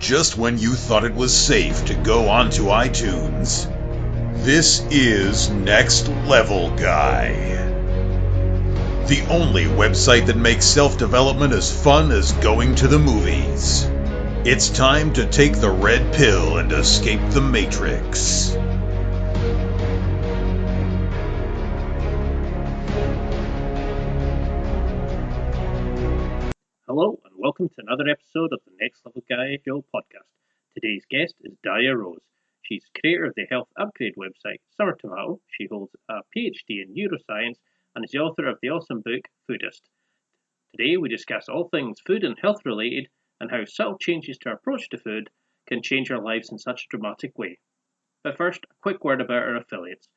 just when you thought it was safe to go onto iTunes. This is Next Level Guy, the only website that makes self-development as fun as going to the movies. It's time to take the red pill and escape the Matrix. Hello, and welcome to another episode of the Next Level Guy Show podcast. Today's guest is Daria Rose. She's creator of the health upgrade website Summer Tomato. She holds a PhD in neuroscience and is the author of the awesome book Foodist. Today we discuss all things food and health related and how subtle changes to our approach to food can change our lives in such a dramatic way. But first, a quick word about our affiliates.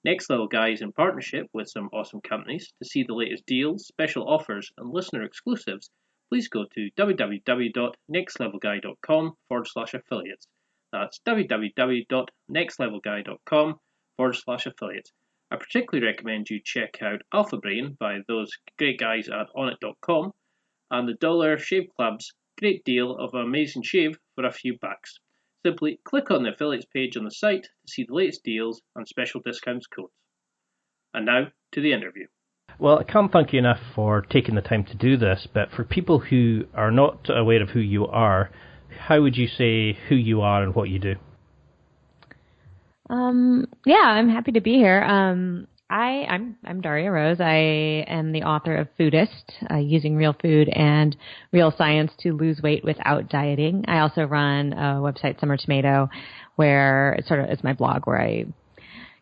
Next Level Guy is in partnership with some awesome companies. To see the latest deals, special offers, and listener exclusives, please go to www.nextlevelguy.com/affiliates. That's www.nextlevelguy.com/affiliates. I particularly recommend you check out Alpha Brain by those great guys at onit.com and the Dollar Shave Club's great deal of an amazing shave for a few bucks. Simply click on the affiliates page on the site to see the latest deals and special discounts codes. And now to the interview. Well, I can't thank you enough for taking the time to do this, but for people who are not aware of who you are, how would you say who you are and what you do? I'm happy to be here. I'm Daria Rose. I am the author of Foodist, using real food and real science to lose weight without dieting. I also run a website, Summer Tomato, where it's my blog where I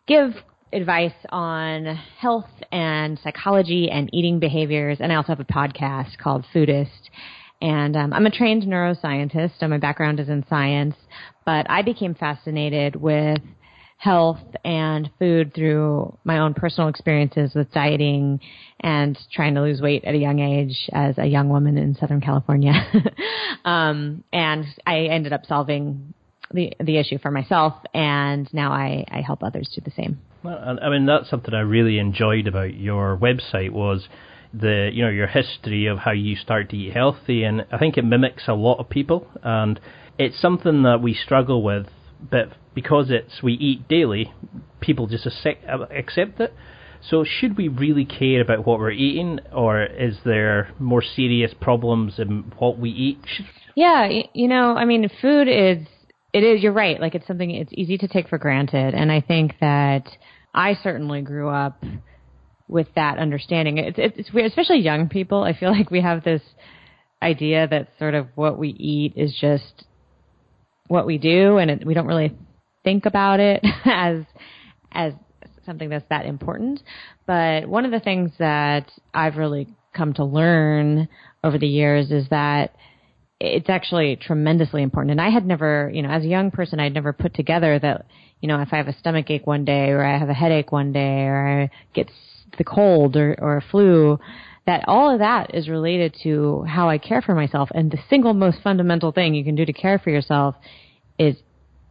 give advice on health and psychology and eating behaviors. And I also have a podcast called Foodist. And I'm a trained neuroscientist, so my background is in science. But I became fascinated with health and food through my own personal experiences with dieting and trying to lose weight at a young age as a young woman in Southern California. And I ended up solving the issue for myself, and now I help others do the same. Well, I mean, that's something I really enjoyed about your website was your history of how you start to eat healthy, and I think it mimics a lot of people, and it's something that we struggle with, but because we eat daily, people just accept it. So should we really care about what we're eating, or is there more serious problems in what we eat? Yeah, food is, you're right, like it's something, it's easy to take for granted, and I think that I certainly grew up with that understanding. It's weird, especially young people. I feel like we have this idea that sort of what we eat is just what we do, and we don't really think about it as something that's that important. But one of the things that I've really come to learn over the years is that it's actually tremendously important. And I had never, as a young person, I'd never put together that, if I have a stomach ache one day, or I have a headache one day, or I get the cold or a flu, that all of that is related to how I care for myself. And the single most fundamental thing you can do to care for yourself is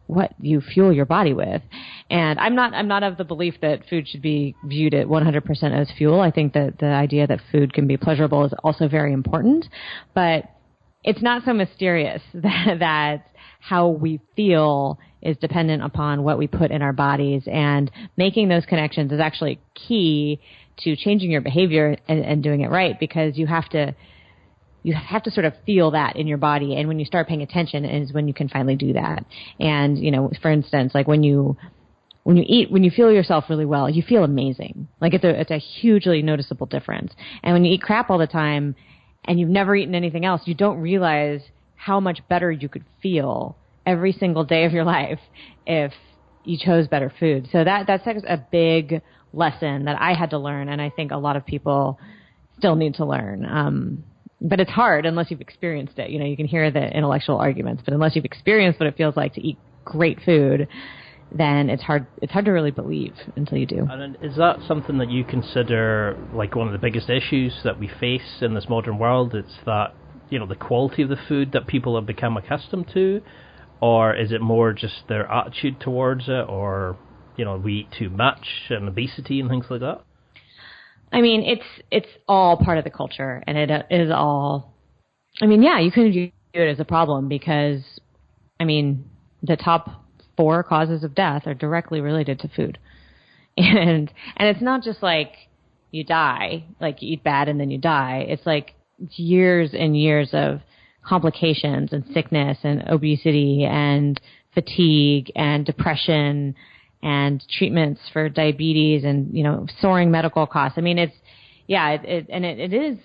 what you fuel your body with. And I'm not of the belief that food should be viewed at 100% as fuel. I think that the idea that food can be pleasurable is also very important, but it's not so mysterious that how we feel is dependent upon what we put in our bodies, and making those connections is actually key to changing your behavior and doing it right, because you have to sort of feel that in your body, and when you start paying attention is when you can finally do that. And for instance, like when you eat, when you feel yourself really well, you feel amazing. Like it's a hugely noticeable difference. And when you eat crap all the time and you've never eaten anything else, you don't realize how much better you could feel every single day of your life if you chose better food. So that's a big lesson that I had to learn, and I think a lot of people still need to learn. But it's hard unless you've experienced it. You can hear the intellectual arguments, but unless you've experienced what it feels like to eat great food, then it's hard to really believe until you do. And is that something that you consider like one of the biggest issues that we face in this modern world? It's that, the quality of the food that people have become accustomed to, or is it more just their attitude towards it, or, we eat too much and obesity and things like that? I mean, it's all part of the culture, and it is all, you can view it as a problem because I mean, the top 4 causes of death are directly related to food. And it's not just like you die, like you eat bad and then you die. It's like years and years of complications and sickness and obesity and fatigue and depression and treatments for diabetes and, soaring medical costs. I mean, it is,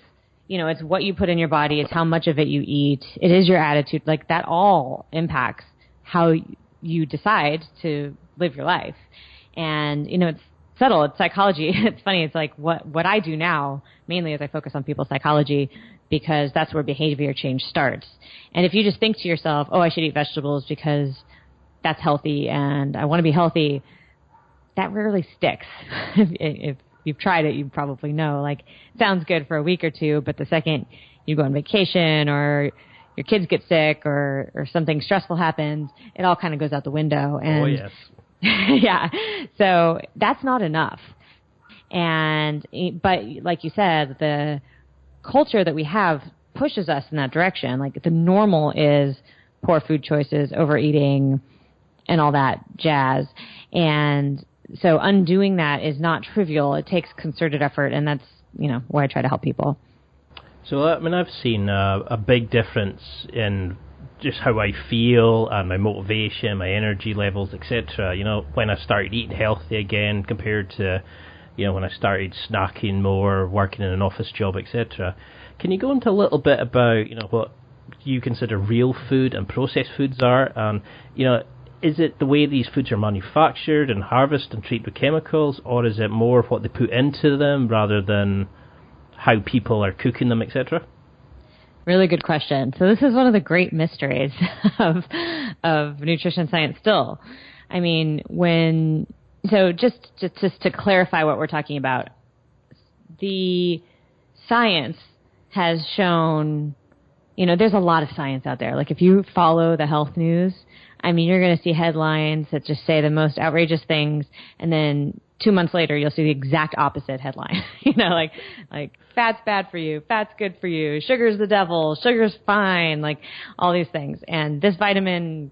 it's what you put in your body. It's how much of it you eat. It is your attitude. Like that all impacts how you decide to live your life. And, it's subtle. It's psychology. It's funny. It's like what I do now mainly is I focus on people's psychology because that's where behavior change starts. And if you just think to yourself, oh, I should eat vegetables because that's healthy and I want to be healthy, that rarely sticks. If you've tried it, you probably know. Like, it sounds good for a week or two, but the second you go on vacation or your kids get sick or something stressful happens, it all kind of goes out the window. And oh, yes. yeah. So that's not enough. But like you said, the culture that we have pushes us in that direction. Like the normal is poor food choices, overeating, and all that jazz. And so undoing that is not trivial. It takes concerted effort, and that's, where I try to help people. So, I've seen a big difference in just how I feel and my motivation, my energy levels, etc. When I started eating healthy again compared to, when I started snacking more, working in an office job, etc. Can you go into a little bit about, what you consider real food and processed foods are? And, is it the way these foods are manufactured and harvested and treated with chemicals, or is it more what they put into them rather than how people are cooking them, etc.? Really good question. So this is one of the great mysteries of nutrition science still. I mean, just to clarify what we're talking about, the science has shown, there's a lot of science out there. Like if you follow the health news, I mean, you're going to see headlines that just say the most outrageous things, and then 2 months later, you'll see the exact opposite headline. Like fat's bad for you, fat's good for you, sugar's the devil, sugar's fine, like all these things. And this vitamin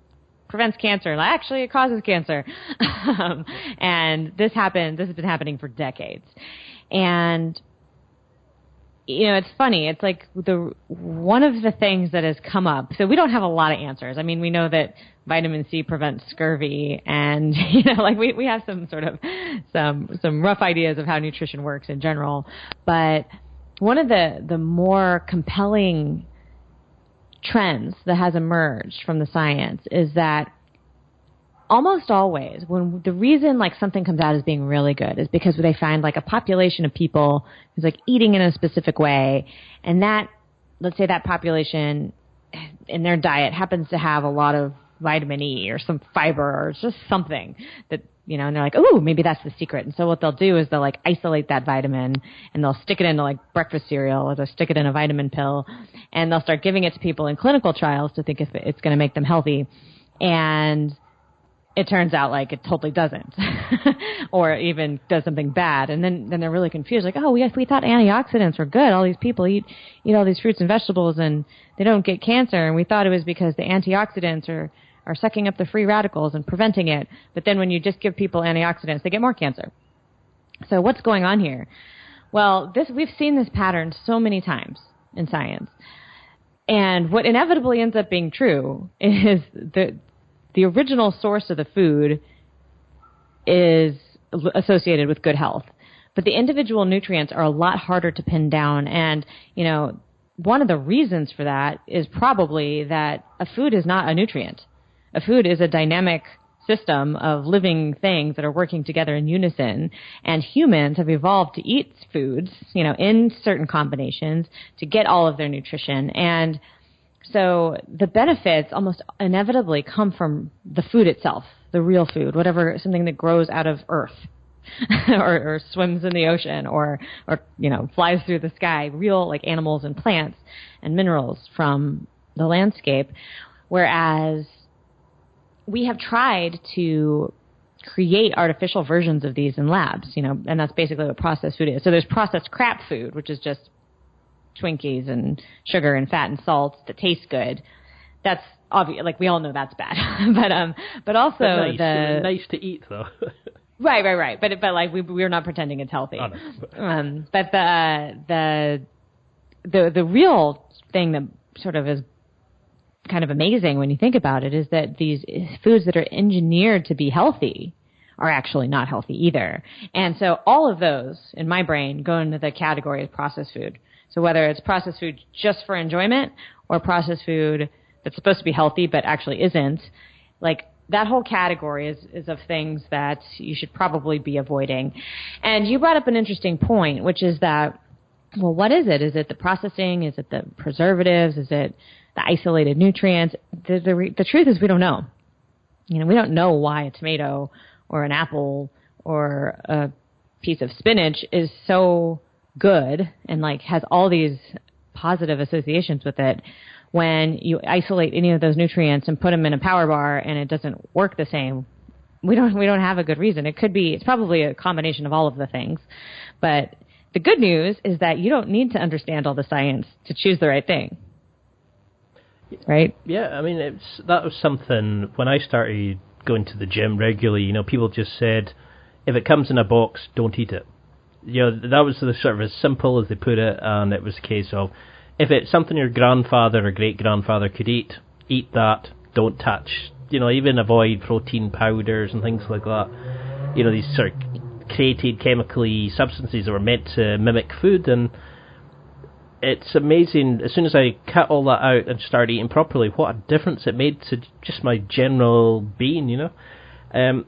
prevents cancer. Actually, it causes cancer. And this has been happening for decades. And it's funny. It's like one of the things that has come up. So we don't have a lot of answers. I mean, we know that vitamin C prevents scurvy, and we have some rough ideas of how nutrition works in general. But one of the more compelling trends that has emerged from the science is that almost always, when the reason like something comes out as being really good is because they find like a population of people who's like eating in a specific way, and that, let's say that population in their diet happens to have a lot of vitamin E or some fiber or just something that, and they're like, oh, maybe that's the secret. And so what they'll do is they'll like isolate that vitamin and they'll stick it into like breakfast cereal, or they'll stick it in a vitamin pill, and they'll start giving it to people in clinical trials to think if it's going to make them healthy. And it turns out like it totally doesn't, or even does something bad. And then they're really confused. Like, oh, we thought antioxidants were good. All these people eat all these fruits and vegetables and they don't get cancer. And we thought it was because the antioxidants are sucking up the free radicals and preventing it. But then when you just give people antioxidants, they get more cancer. So what's going on here? Well, we've seen this pattern so many times in science. And what inevitably ends up being true is the original source of the food is associated with good health. But the individual nutrients are a lot harder to pin down. And, one of the reasons for that is probably that a food is not a nutrient. A food is a dynamic system of living things that are working together in unison. And humans have evolved to eat foods, in certain combinations to get all of their nutrition. And so the benefits almost inevitably come from the food itself, the real food, something that grows out of earth or swims in the ocean or flies through the sky, real like animals and plants and minerals from the landscape. Whereas we have tried to create artificial versions of these in labs, and that's basically what processed food is. So there's processed crap food, which is just Twinkies and sugar and fat and salt that taste good. that's obvious. Like we all know that's bad, but also but nice to eat though. Right. But like we're not pretending it's healthy. Oh, no. But the real thing that sort of is kind of amazing when you think about it is that these foods that are engineered to be healthy are actually not healthy either. And so all of those in my brain go into the category of processed food. So whether it's processed food just for enjoyment or processed food that's supposed to be healthy but actually isn't, like that whole category is of things that you should probably be avoiding. And you brought up an interesting point, which is that, well, what is it? Is it the processing? Is it the preservatives? Is it the isolated nutrients? The truth is we don't know. You know, we don't know why a tomato or an apple or a piece of spinach is so good and like has all these positive associations with it when you isolate any of those nutrients and put them in a power bar and it doesn't work the same. We don't have a good reason. It's probably a combination of all of the things. But the good news is that you don't need to understand all the science to choose the right thing. Right? Yeah, I mean, that was something when I started going to the gym regularly, you know, people just said, if it comes in a box, don't eat it. You know, that was the sort of as simple as they put it, and it was a case of, if it's something your grandfather or great-grandfather could eat that, don't touch. You know, even avoid protein powders and things like that. You know, these sort of created chemically substances that were meant to mimic food, and it's amazing, as soon as I cut all that out and started eating properly, what a difference it made to just my general being, you know?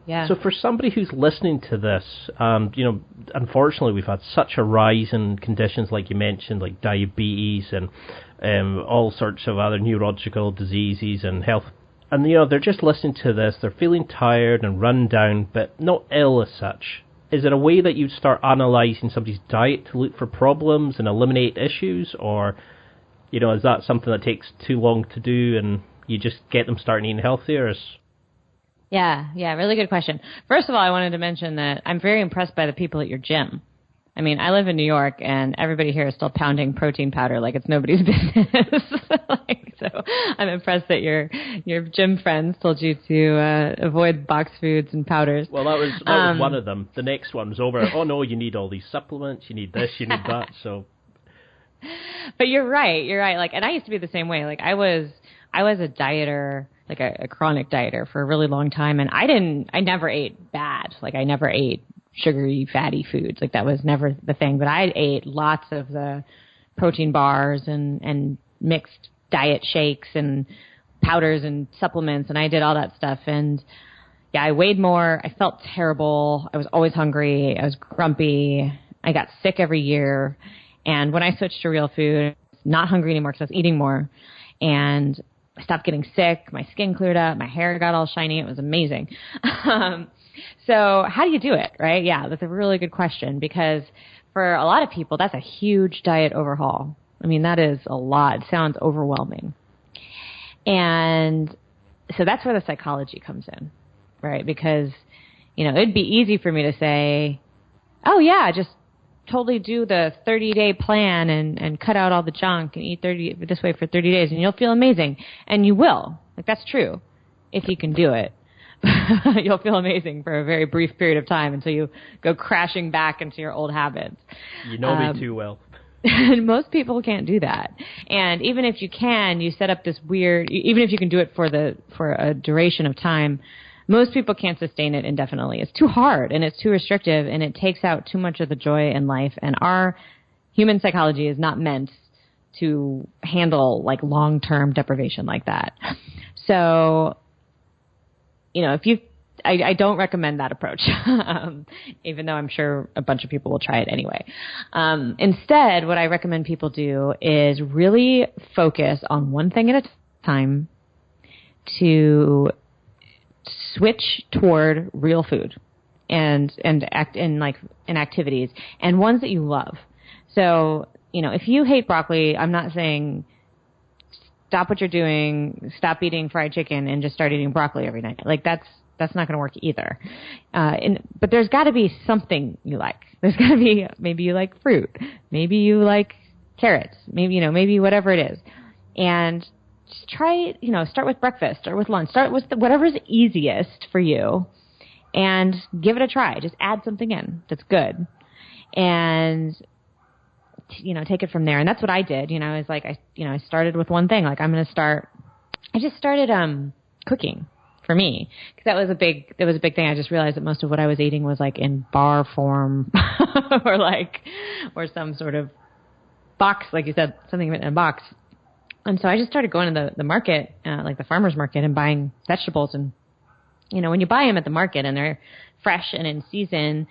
Yeah. So for somebody who's listening to this, you know, unfortunately we've had such a rise in conditions like you mentioned, like diabetes and all sorts of other neurological diseases and health. And, you know, they're just listening to this, they're feeling tired and run down, but not ill as such. Is it a way that you'd start analysing somebody's diet to look for problems and eliminate issues? Or, you know, is that something that takes too long to do and you just get them starting eating healthier? Yeah, really good question. First of all, I wanted to mention that I'm very impressed by the people at your gym. I mean, I live in New York, and everybody here is still pounding protein powder like it's nobody's business. So I'm impressed that your gym friends told you to avoid boxed foods and powders. Well, that was one of them. The next one was over. Oh, no, you need all these supplements. You need this, you need that. So, but you're right. Like, and I used to be the same way. Like, I was a dieter, like a chronic dieter for a really long time, and I never ate bad. Like, I never ate sugary, fatty foods. Like, that was never the thing. But I ate lots of the protein bars and mixed diet shakes and powders and supplements, and I did all that stuff. And yeah, I weighed more. I felt terrible. I was always hungry. I was grumpy. I got sick every year. And when I switched to real food, not hungry anymore because I was eating more, and I stopped getting sick. My skin cleared up. My hair got all shiny. It was amazing. So how do you do it, right? Yeah, that's a really good question, because for a lot of people, that's a huge diet overhaul. I mean, that is a lot. It sounds overwhelming. And so that's where the psychology comes in, right? Because, you know, it'd be easy for me to say, oh, yeah, just totally do the 30-day plan and cut out all the junk and eat this way for 30 days, and you'll feel amazing. And you will. Like, that's true, if you can do it. You'll feel amazing for a very brief period of time until you go crashing back into your old habits. You know me too well. Most people can't do that. And even if you can, you set up this weird, even if you can do it for a duration of time, most people can't sustain it indefinitely. It's too hard and it's too restrictive, and it takes out too much of the joy in life. And our human psychology is not meant to handle like long-term deprivation like that. So, you know, I don't recommend that approach, even though I'm sure a bunch of people will try it anyway. Instead, what I recommend people do is really focus on one thing at a time to switch toward real food and act in activities, and ones that you love. So, you know, if you hate broccoli, I'm not saying stop what you're doing, stop eating fried chicken, and just start eating broccoli every night. Like, that's not going to work either. But there's got to be something you like. There's got to be, maybe you like fruit, maybe you like carrots, maybe whatever it is. And just try, start with breakfast, start with lunch, start with whatever's easiest for you and give it a try. Just add something in that's good. And, take it from there. And that's what I did, is like, I started with one thing. Like I just started cooking for me, because that was a big thing. I just realized that most of what I was eating was like in bar form or some sort of box, like you said, something in a box. And so I just started going to the market, like the farmer's market, and buying vegetables. And, when you buy them at the market and they're fresh and in season,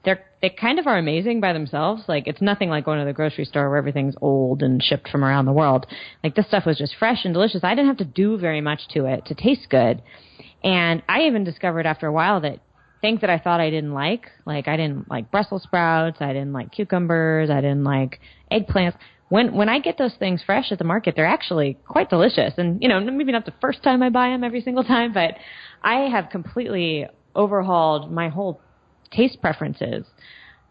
they kind of are amazing by themselves. Like it's nothing like going to the grocery store where everything's old and shipped from around the world. Like this stuff was just fresh and delicious. I didn't have to do very much to it to taste good. And I even discovered after a while that things that I thought I didn't like I didn't like Brussels sprouts, I didn't like cucumbers, I didn't like eggplants. When I get those things fresh at the market, they're actually quite delicious. And, maybe not the first time I buy them every single time, but I have completely overhauled my whole taste preferences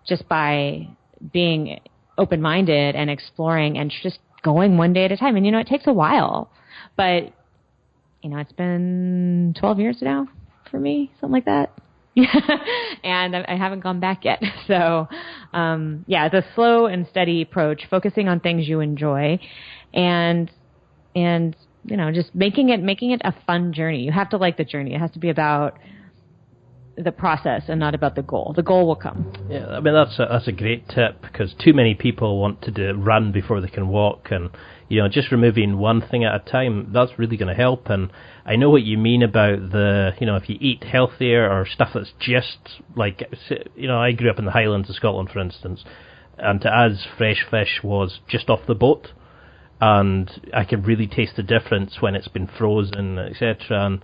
just by being open-minded and exploring and just going one day at a time. And, it takes a while, but, it's been 12 years now for me, something like that. And I haven't gone back yet. So, it's a slow and steady approach, focusing on things you enjoy and, just making it a fun journey. You have to like the journey. It has to be about the process and not about the goal. The goal will come. Yeah, I mean, that's a great tip, because too many people want to run before they can walk, and just removing one thing at a time, that's really going to help. And I know what you mean about if you eat healthier or stuff that's just like, I grew up in the Highlands of Scotland, for instance, and to us, fresh fish was just off the boat, and I could really taste the difference when it's been frozen, etc.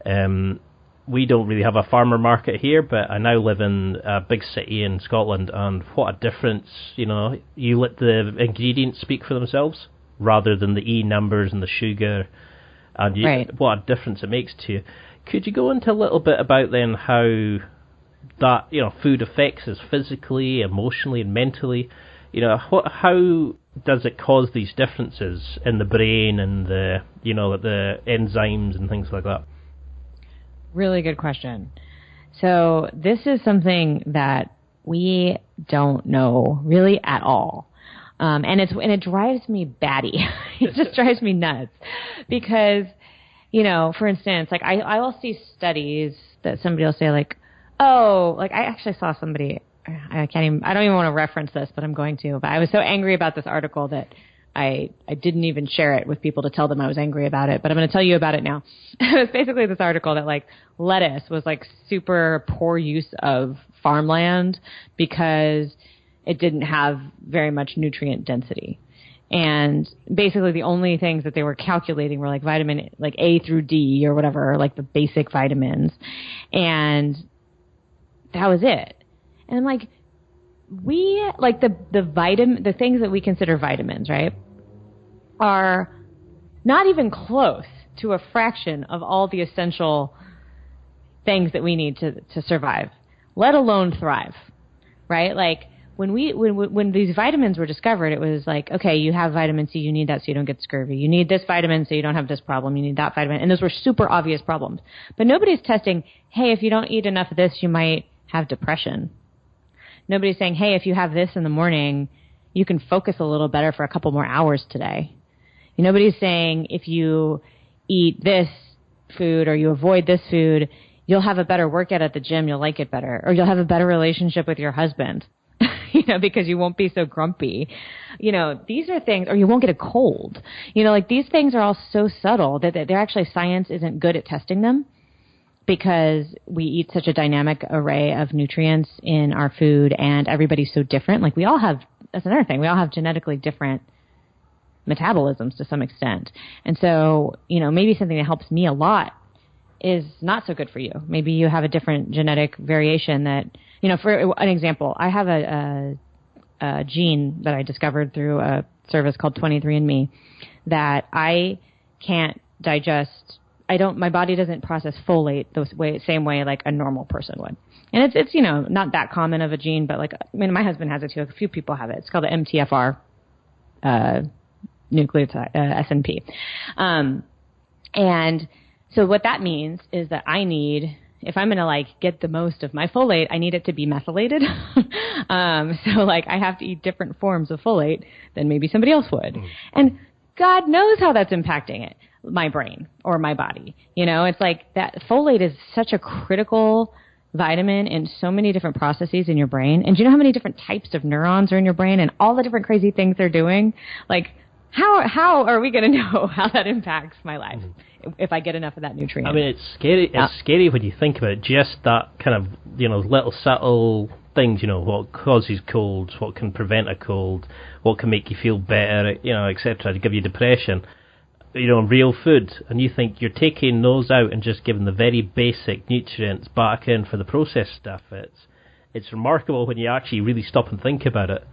And we don't really have a farmer market here, but I now live in a big city in Scotland, and what a difference, you let the ingredients speak for themselves rather than the E numbers and the sugar, and right. What a difference it makes to you. Could you go into a little bit about then how that, food affects us physically, emotionally, and mentally? How does it cause these differences in the brain and the enzymes and things like that? Really good question. So this is something that we don't know really at all. And it drives me batty. It just drives me nuts because, for instance, like I will see studies that somebody will say like, oh, like I actually saw somebody, I don't even want to reference this, but I'm going to, but I was so angry about this article that I didn't even share it with people to tell them I was angry about it, but I'm going to tell you about it now. It was basically this article that like lettuce was like super poor use of farmland because it didn't have very much nutrient density. And basically the only things that they were calculating were like vitamin, like A through D or whatever, like the basic vitamins. And that was it. And I'm like, we like the things that we consider vitamins, right, are not even close to a fraction of all the essential things that we need to survive, let alone thrive, right? Like when these vitamins were discovered, it was like, okay, you have vitamin C, you need that so you don't get scurvy. You need this vitamin so you don't have this problem. You need that vitamin. And those were super obvious problems. But nobody's testing, hey, if you don't eat enough of this, you might have depression. Nobody's saying, hey, if you have this in the morning, you can focus a little better for a couple more hours today. Nobody's saying if you eat this food or you avoid this food, you'll have a better workout at the gym, you'll like it better, or you'll have a better relationship with your husband, because you won't be so grumpy. These are things, or you won't get a cold. Like these things are all so subtle that they're actually, science isn't good at testing them, because we eat such a dynamic array of nutrients in our food and everybody's so different. Like that's another thing. We all have genetically different metabolisms to some extent. And so, maybe something that helps me a lot is not so good for you. Maybe you have a different genetic variation that, for an example, I have a gene that I discovered through a service called 23andMe that I can't digest. My body doesn't process folate same way like a normal person would. And it's not that common of a gene, but my husband has it too. A few people have it. It's called the MTFR nucleotide, SNP. And so what that means is that I need, if I'm going to like get the most of my folate, I need it to be methylated. So like I have to eat different forms of folate than maybe somebody else would. And God knows how that's impacting it, my brain or my body. You know, it's like that folate is such a critical vitamin in so many different processes in your brain. And do you know how many different types of neurons are in your brain and all the different crazy things they're doing? Like, how are we going to know how that impacts my life if I get enough of that nutrient? I mean, it's scary. It's scary when you think about it. Just that kind of, you know, little subtle things, you know, what causes colds, what can prevent a cold, what can make you feel better, you know, etc., to give you depression, you know, real food. And you think you're taking those out and just giving the very basic nutrients back in for the processed stuff. It's remarkable when you actually really stop and think about it.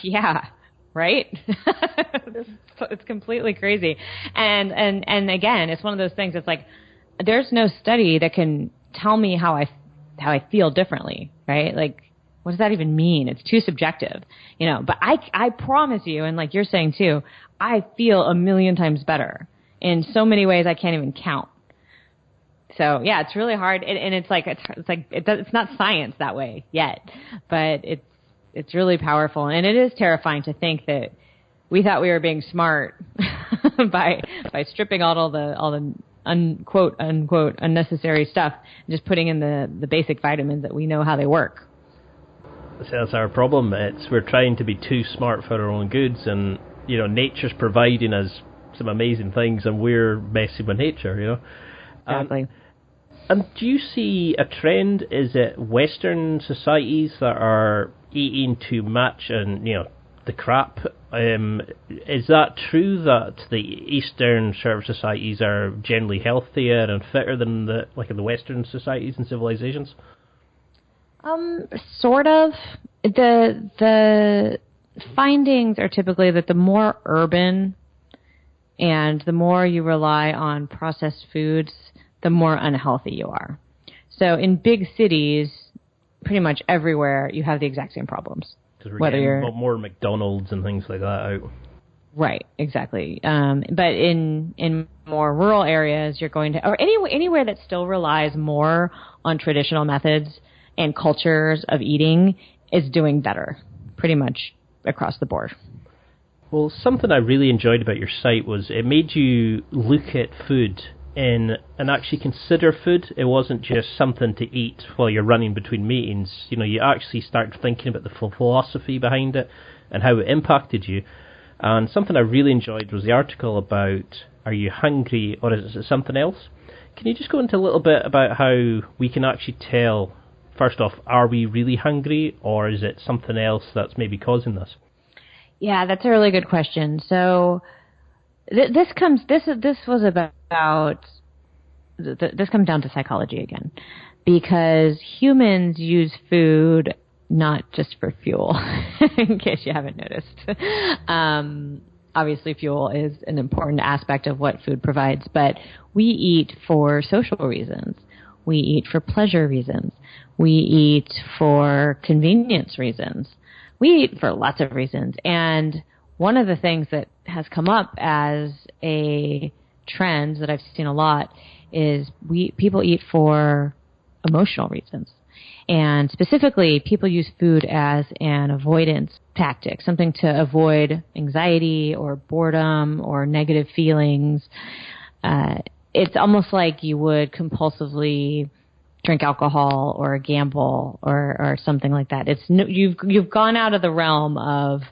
Yeah. Right? It's completely crazy. And again, it's one of those things. It's like there's no study that can tell me how I feel differently, right? Like, what does that even mean? It's too subjective, you know. But I promise you, and like you're saying too, I feel a million times better in so many ways I can't even count. So yeah, it's really hard, and it's not science that way yet, but it's really powerful, and it is terrifying to think that we thought we were being smart by stripping out all the unquote unnecessary stuff and just putting in the basic vitamins that we know how they work. That's our problem. We're trying to be too smart for our own goods, and you know, nature's providing us some amazing things, and we're messing with nature. You know, exactly. And do you see a trend? Is it Western societies that are eating too much and, you know, the crap? Is that true that the Eastern sort of societies are generally healthier and fitter than the Western societies and civilizations? Sort of. The findings are typically that the more urban and the more you rely on processed foods, the more unhealthy you are. So in big cities, pretty much everywhere, you have the exact same problems. Because we're getting more McDonald's and things like that out. Right, exactly. But in more rural areas, you're going to, or anywhere that still relies more on traditional methods and cultures of eating is doing better, pretty much across the board. Well, something I really enjoyed about your site was it made you look at food and actually consider food. It wasn't just something to eat while you're running between meetings. You know, you actually start thinking about the philosophy behind it and how it impacted you. And something I really enjoyed was the article about, are you hungry or is it something else? Can you just go into a little bit about how we can actually tell, first off, are we really hungry or is it something else that's maybe causing this? Yeah, that's a really good question. So this comes down to psychology again, because humans use food not just for fuel, in case you haven't noticed. Obviously, fuel is an important aspect of what food provides, but we eat for social reasons. We eat for pleasure reasons. We eat for convenience reasons. We eat for lots of reasons. And one of the things that has come up as a trend that I've seen a lot is people eat for emotional reasons. And specifically, people use food as an avoidance tactic, something to avoid anxiety or boredom or negative feelings. It's almost like you would compulsively drink alcohol or gamble or something like that. You've gone out of the realm of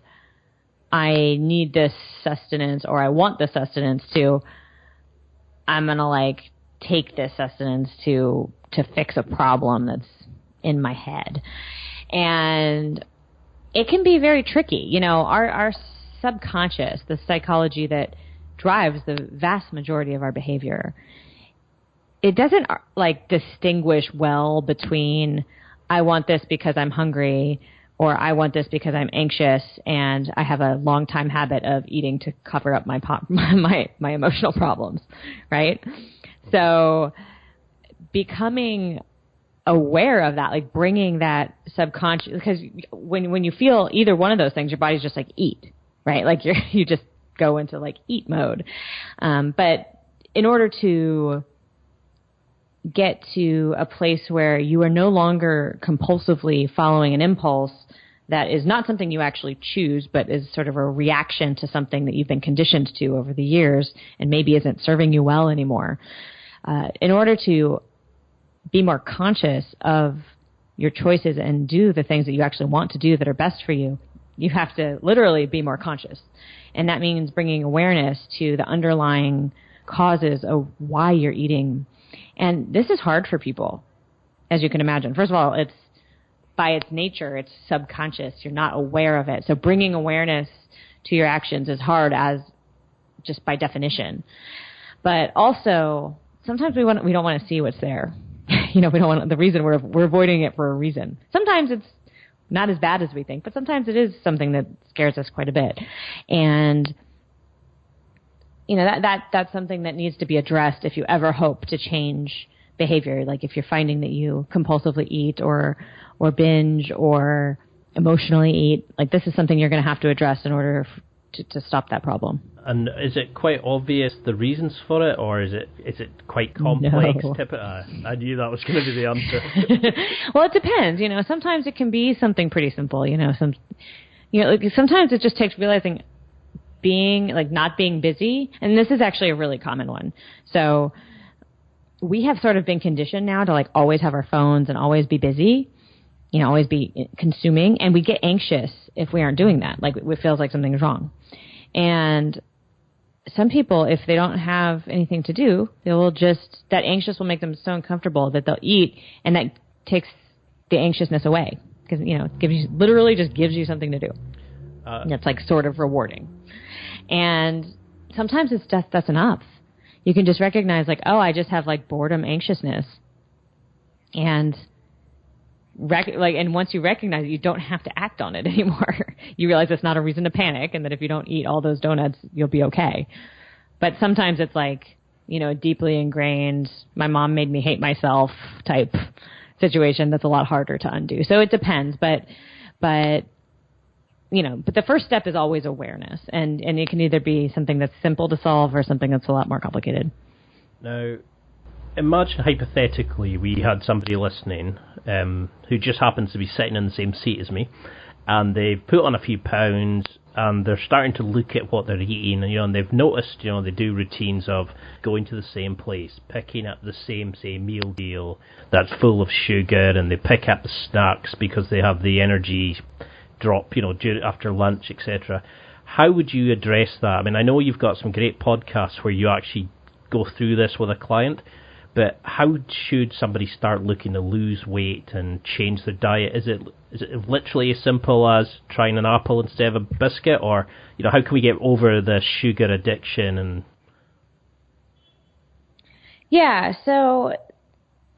I need this sustenance or I want this sustenance to I'm gonna like take this sustenance to fix a problem that's in my head. And it can be very tricky. You know, our subconscious, the psychology that drives the vast majority of our behavior, it doesn't like distinguish well between I want this because I'm hungry or I want this because I'm anxious and I have a long time habit of eating to cover up my my emotional problems, right? So becoming aware of that, like bringing that subconscious, because when you feel either one of those things, your body's just like eat, right? Like you just go into like eat mode. But in order to get to a place where you are no longer compulsively following an impulse that is not something you actually choose, but is sort of a reaction to something that you've been conditioned to over the years and maybe isn't serving you well anymore. In order to be more conscious of your choices and do the things that you actually want to do that are best for you, you have to literally be more conscious. And that means bringing awareness to the underlying causes of why you're eating. And this is hard for people, as you can imagine. First of all, it's by its nature, it's subconscious. You're not aware of it. So bringing awareness to your actions is hard as just by definition. But also, sometimes we don't want to see what's there. We don't want the reason we're avoiding it for a reason. Sometimes it's not as bad as we think, but sometimes it is something that scares us quite a bit. And that's something that needs to be addressed if you ever hope to change behavior. Like if you're finding that you compulsively eat or binge or emotionally eat, like this is something you're going to have to address in order to stop that problem. And is it quite obvious the reasons for it, or is it quite complex? No. I knew that was going to be the answer. Well, it depends. Sometimes it can be something pretty simple. Sometimes it just takes realizing not being busy, and this is actually a really common one. So we have sort of been conditioned now to always have our phones and always be busy, always be consuming, and we get anxious if we aren't doing that. It feels like something's wrong. And some people, if they don't have anything to do, that anxious will make them so uncomfortable that they'll eat, and that takes the anxiousness away because, it literally just gives you something to do. And it's sort of rewarding. And sometimes it's just, that's enough. You can just recognize I just have boredom, anxiousness. And and once you recognize it, you don't have to act on it anymore. You realize it's not a reason to panic, and that if you don't eat all those donuts, you'll be okay. But sometimes it's a deeply ingrained, my mom made me hate myself type situation that's a lot harder to undo. So it depends, but the first step is always awareness, and it can either be something that's simple to solve or something that's a lot more complicated. Now, imagine hypothetically we had somebody listening who just happens to be sitting in the same seat as me, and they've put on a few pounds, and they're starting to look at what they're eating, and they've noticed, they do routines of going to the same place, picking up the same meal deal that's full of sugar, and they pick up the snacks because they have the energy drop, after lunch, etc. How would you address that? I mean, I know you've got some great podcasts where you actually go through this with a client, but how should somebody start looking to lose weight and change their diet? Is it literally as simple as trying an apple instead of a biscuit, or how can we get over the sugar addiction? And yeah, so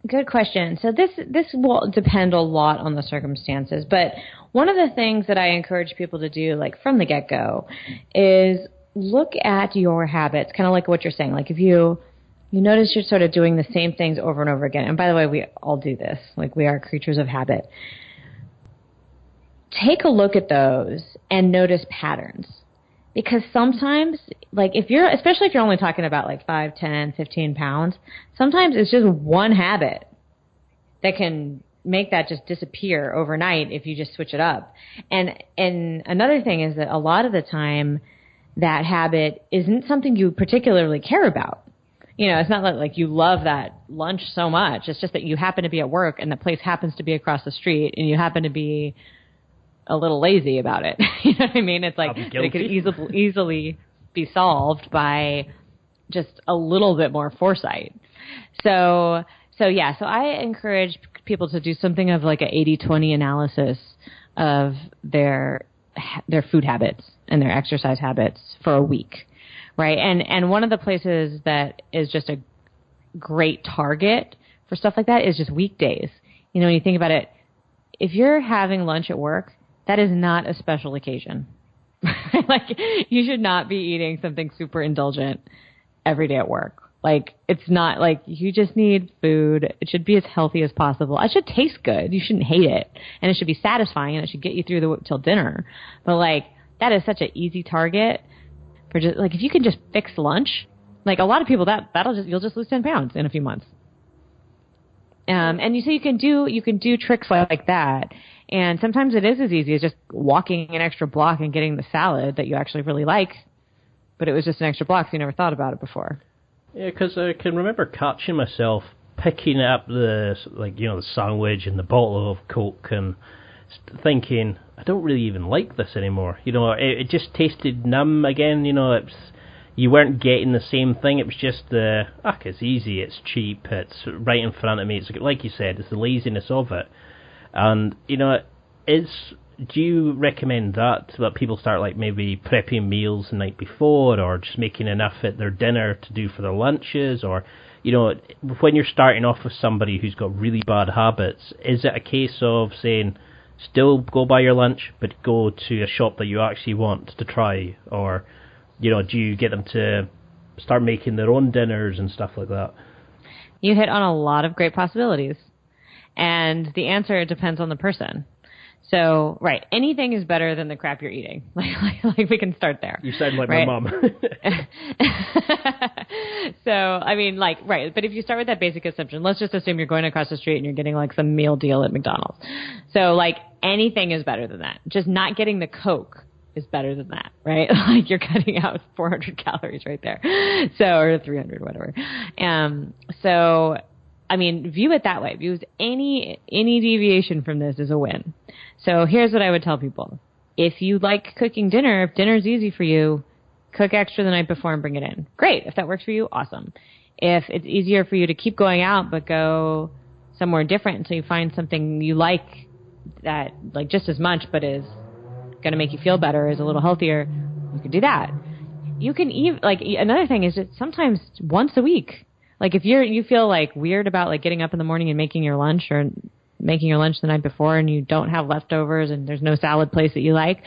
good question. So this will depend a lot on the circumstances, but one of the things that I encourage people to do, from the get-go, is look at your habits, kind of like what you're saying. If you notice you're sort of doing the same things over and over again, and by the way, we all do this. We are creatures of habit. Take a look at those and notice patterns. Because sometimes, especially if you're only talking about 5, 10, 15 pounds, sometimes it's just one habit that can make that just disappear overnight if you just switch it up. And another thing is that a lot of the time that habit isn't something you particularly care about. It's not like you love that lunch so much. It's just that you happen to be at work and the place happens to be across the street and you happen to be a little lazy about it. You know what I mean? It's it could easily be solved by just a little bit more foresight. So I encourage people to do something of an 80-20 analysis of their food habits and their exercise habits for a week, right? And one of the places that is just a great target for stuff like that is just weekdays. When you think about it, if you're having lunch at work, that is not a special occasion. You should not be eating something super indulgent every day at work. It's not you just need food. It should be as healthy as possible. It should taste good. You shouldn't hate it. And it should be satisfying, and it should get you through till dinner. But that is such an easy target for just if you can just fix lunch, Like a lot of people, you'll just lose 10 pounds in a few months. And you can do tricks like that. And sometimes it is as easy as just walking an extra block and getting the salad that you actually really like, but it was just an extra block, so you never thought about it before. Yeah, because I can remember catching myself picking up the sandwich and the bottle of Coke and thinking, I don't really even like this anymore. It just tasted numb again. You weren't getting the same thing. It was just it's easy, it's cheap, it's right in front of me. It's like you said, it's the laziness of it. And, do you recommend that people start like maybe prepping meals the night before, or just making enough at their dinner to do for their lunches? Or, when you're starting off with somebody who's got really bad habits, is it a case of saying, still go buy your lunch, but go to a shop that you actually want to try? Or, do you get them to start making their own dinners and stuff like that? You hit on a lot of great possibilities. And the answer depends on the person. So, right, anything is better than the crap you're eating. Like we can start there. You sound like right? my mom. So, I mean, right. But if you start with that basic assumption, let's just assume you're going across the street and you're getting like some meal deal at McDonald's. So, anything is better than that. Just not getting the Coke is better than that, right? You're cutting out 400 calories right there. So, or 300, whatever. So, I mean, view it that way. View any deviation from this is a win. So here's what I would tell people. If you like cooking dinner, if dinner's easy for you, cook extra the night before and bring it in. Great. If that works for you, awesome. If it's easier for you to keep going out but go somewhere different until you find something you like that, just as much but is going to make you feel better, is a little healthier, you could do that. You can even, another thing is that sometimes once a week, if you feel weird about getting up in the morning and making your lunch, or making your lunch the night before and you don't have leftovers and there's no salad place that you like,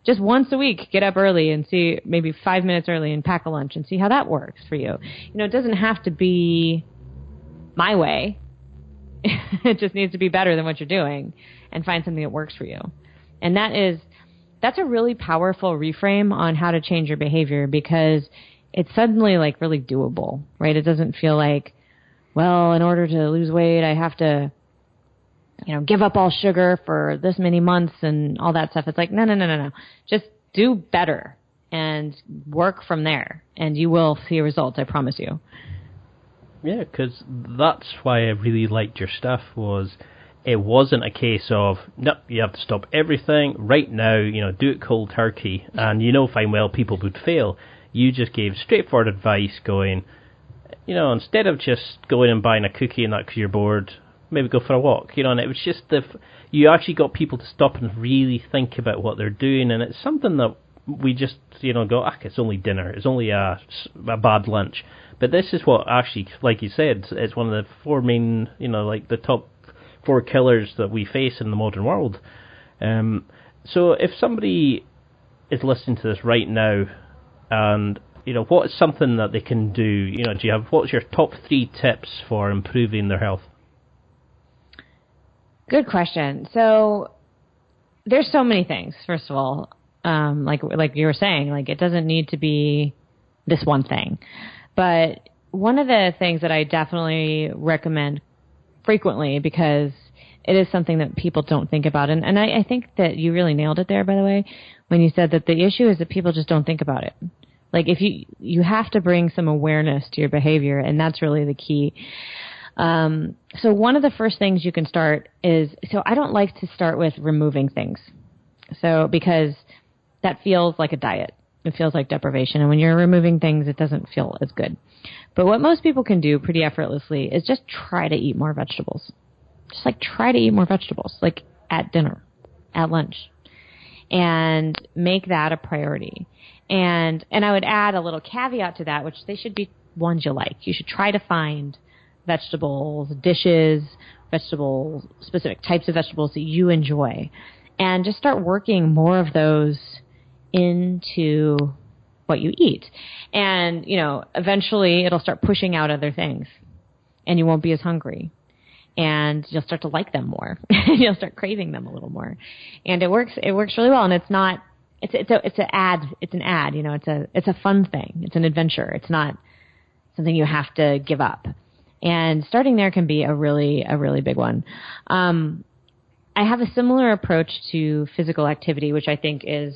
just once a week, get up early and see, maybe 5 minutes early, and pack a lunch and see how that works for you. It doesn't have to be my way. It just needs to be better than what you're doing, and find something that works for you. And that's a really powerful reframe on how to change your behavior, because it's suddenly really doable, right? It doesn't feel like, well, in order to lose weight, I have to, give up all sugar for this many months and all that stuff. It's no. Just do better and work from there, and you will see results, I promise you. Yeah, because that's why I really liked your stuff. It wasn't a case of, no, you have to stop everything right now, do it cold turkey, and fine well people would fail. You just gave straightforward advice going, instead of just going and buying a cookie and that because you're bored, maybe go for a walk, and it was just you actually got people to stop and really think about what they're doing, and it's something that we just, go, it's only dinner, it's only a bad lunch. But this is what actually, like you said, it's one of the four main, the top 4 killers that we face in the modern world. So if somebody is listening to this right now, and what is something that they can do? What's your top 3 tips for improving their health? Good question. So there's so many things. First of all, like you were saying, it doesn't need to be this one thing. But one of the things that I definitely recommend frequently, because it is something that people don't think about, and I think that you really nailed it there, by the way, when you said that the issue is that people just don't think about it. If you have to bring some awareness to your behavior, and that's really the key. So one of the first things you can start is, I don't like to start with removing things. So, because that feels like a diet. It feels like deprivation. And when you're removing things, it doesn't feel as good. But what most people can do pretty effortlessly is just try to eat more vegetables. Just try to eat more vegetables, at dinner, at lunch, and make that a priority. And I would add a little caveat to that, which they should be ones you like. You should try to find vegetables, dishes, vegetables, specific types of vegetables that you enjoy, and just start working more of those into what you eat. And, eventually it'll start pushing out other things, and you won't be as hungry, and you'll start to like them more. You'll start craving them a little more. And it works really well. And it's an ad, it's a fun thing. It's an adventure. It's not something you have to give up. And starting there can be a really big one. I have a similar approach to physical activity, which I think is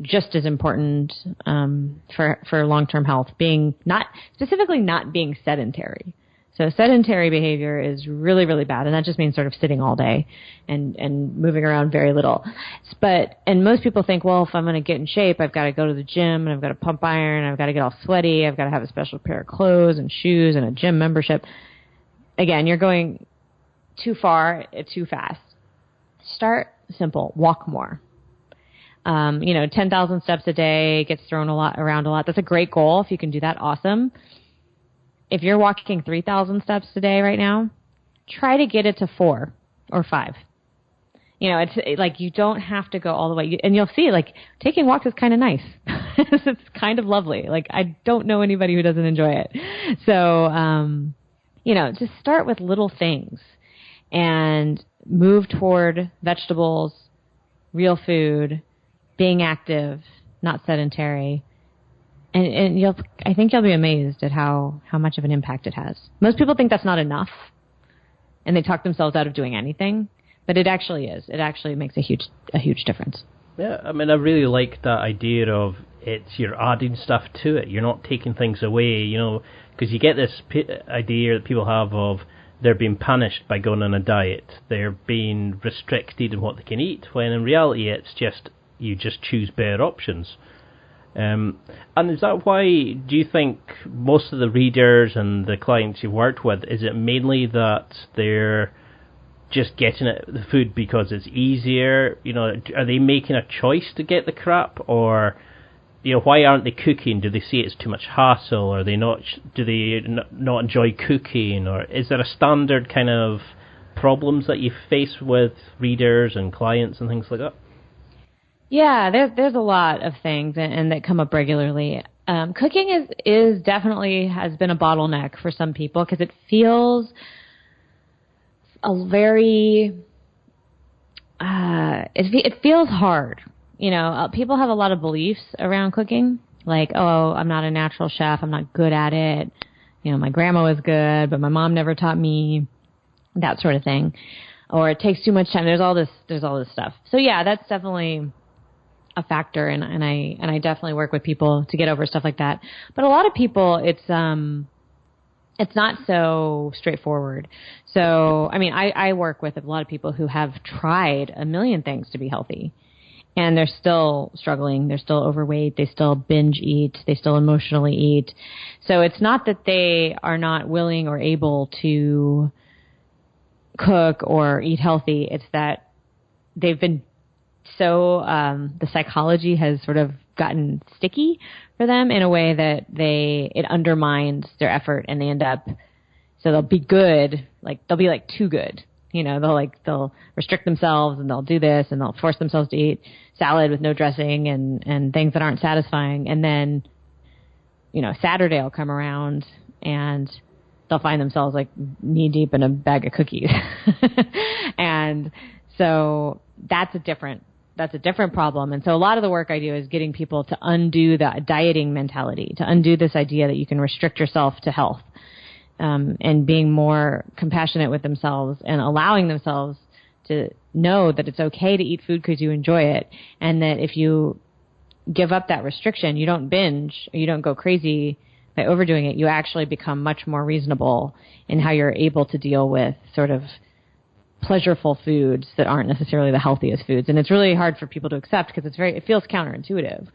just as important for long-term health, being not being sedentary. So sedentary behavior is really, really bad, and that just means sort of sitting all day and moving around very little. And most people think, well, if I'm going to get in shape, I've got to go to the gym, and I've got to pump iron, and I've got to get all sweaty, I've got to have a special pair of clothes and shoes and a gym membership. Again, you're going too far, too fast. Start simple. Walk more. 10,000 steps a day gets thrown around a lot. That's a great goal. If you can do that, awesome. If you're walking 3,000 steps a day right now, try to get it to 4 or 5. It's like you don't have to go all the way. And you'll see, like, taking walks is kind of nice. It's kind of lovely. Like, I don't know anybody who doesn't enjoy it. So, just start with little things and move toward vegetables, real food, being active, not sedentary. And I think you'll be amazed at how much of an impact it has. Most people think that's not enough, and they talk themselves out of doing anything, but it actually is. It actually makes a huge difference. Yeah, I mean, I really like that idea of you're adding stuff to it. You're not taking things away, because you get this idea that people have of they're being punished by going on a diet. They're being restricted in what they can eat, when in reality it's just you just choose better options. And is that why, do you think most of the readers and the clients you've worked with, is it mainly that they're just getting the food because it's easier? Are they making a choice to get the crap? Or, why aren't they cooking? Do they see it's too much hassle? Or do they not enjoy cooking? Or is there a standard kind of problems that you face with readers and clients and things like that? Yeah, there's a lot of things and that come up regularly. Cooking is definitely has been a bottleneck for some people because it feels it feels hard. People have a lot of beliefs around cooking, like, oh, I'm not a natural chef, I'm not good at it. My grandma was good, but my mom never taught me, that sort of thing. Or it takes too much time. There's all this stuff. So yeah, that's definitely a factor, and I definitely work with people to get over stuff like that. But a lot of people, it's not so straightforward. So, I mean, I work with a lot of people who have tried a million things to be healthy, and they're still struggling. They're still overweight. They still binge eat. They still emotionally eat. So it's not that they are not willing or able to cook or eat healthy. It's that they've been the psychology has sort of gotten sticky for them in a way that it undermines their effort, and they end up, so they'll be good, like they'll be like too good. They'll restrict themselves, and they'll do this, and they'll force themselves to eat salad with no dressing and things that aren't satisfying. And then, Saturday will come around and they'll find themselves like knee deep in a bag of cookies. And so that's a different problem. And so a lot of the work I do is getting people to undo the dieting mentality, to undo this idea that you can restrict yourself to health, and being more compassionate with themselves and allowing themselves to know that it's okay to eat food because you enjoy it, and that if you give up that restriction, you don't binge, or you don't go crazy by overdoing it, you actually become much more reasonable in how you're able to deal with sort of pleasureful foods that aren't necessarily the healthiest foods. And it's really hard for people to accept because it feels counterintuitive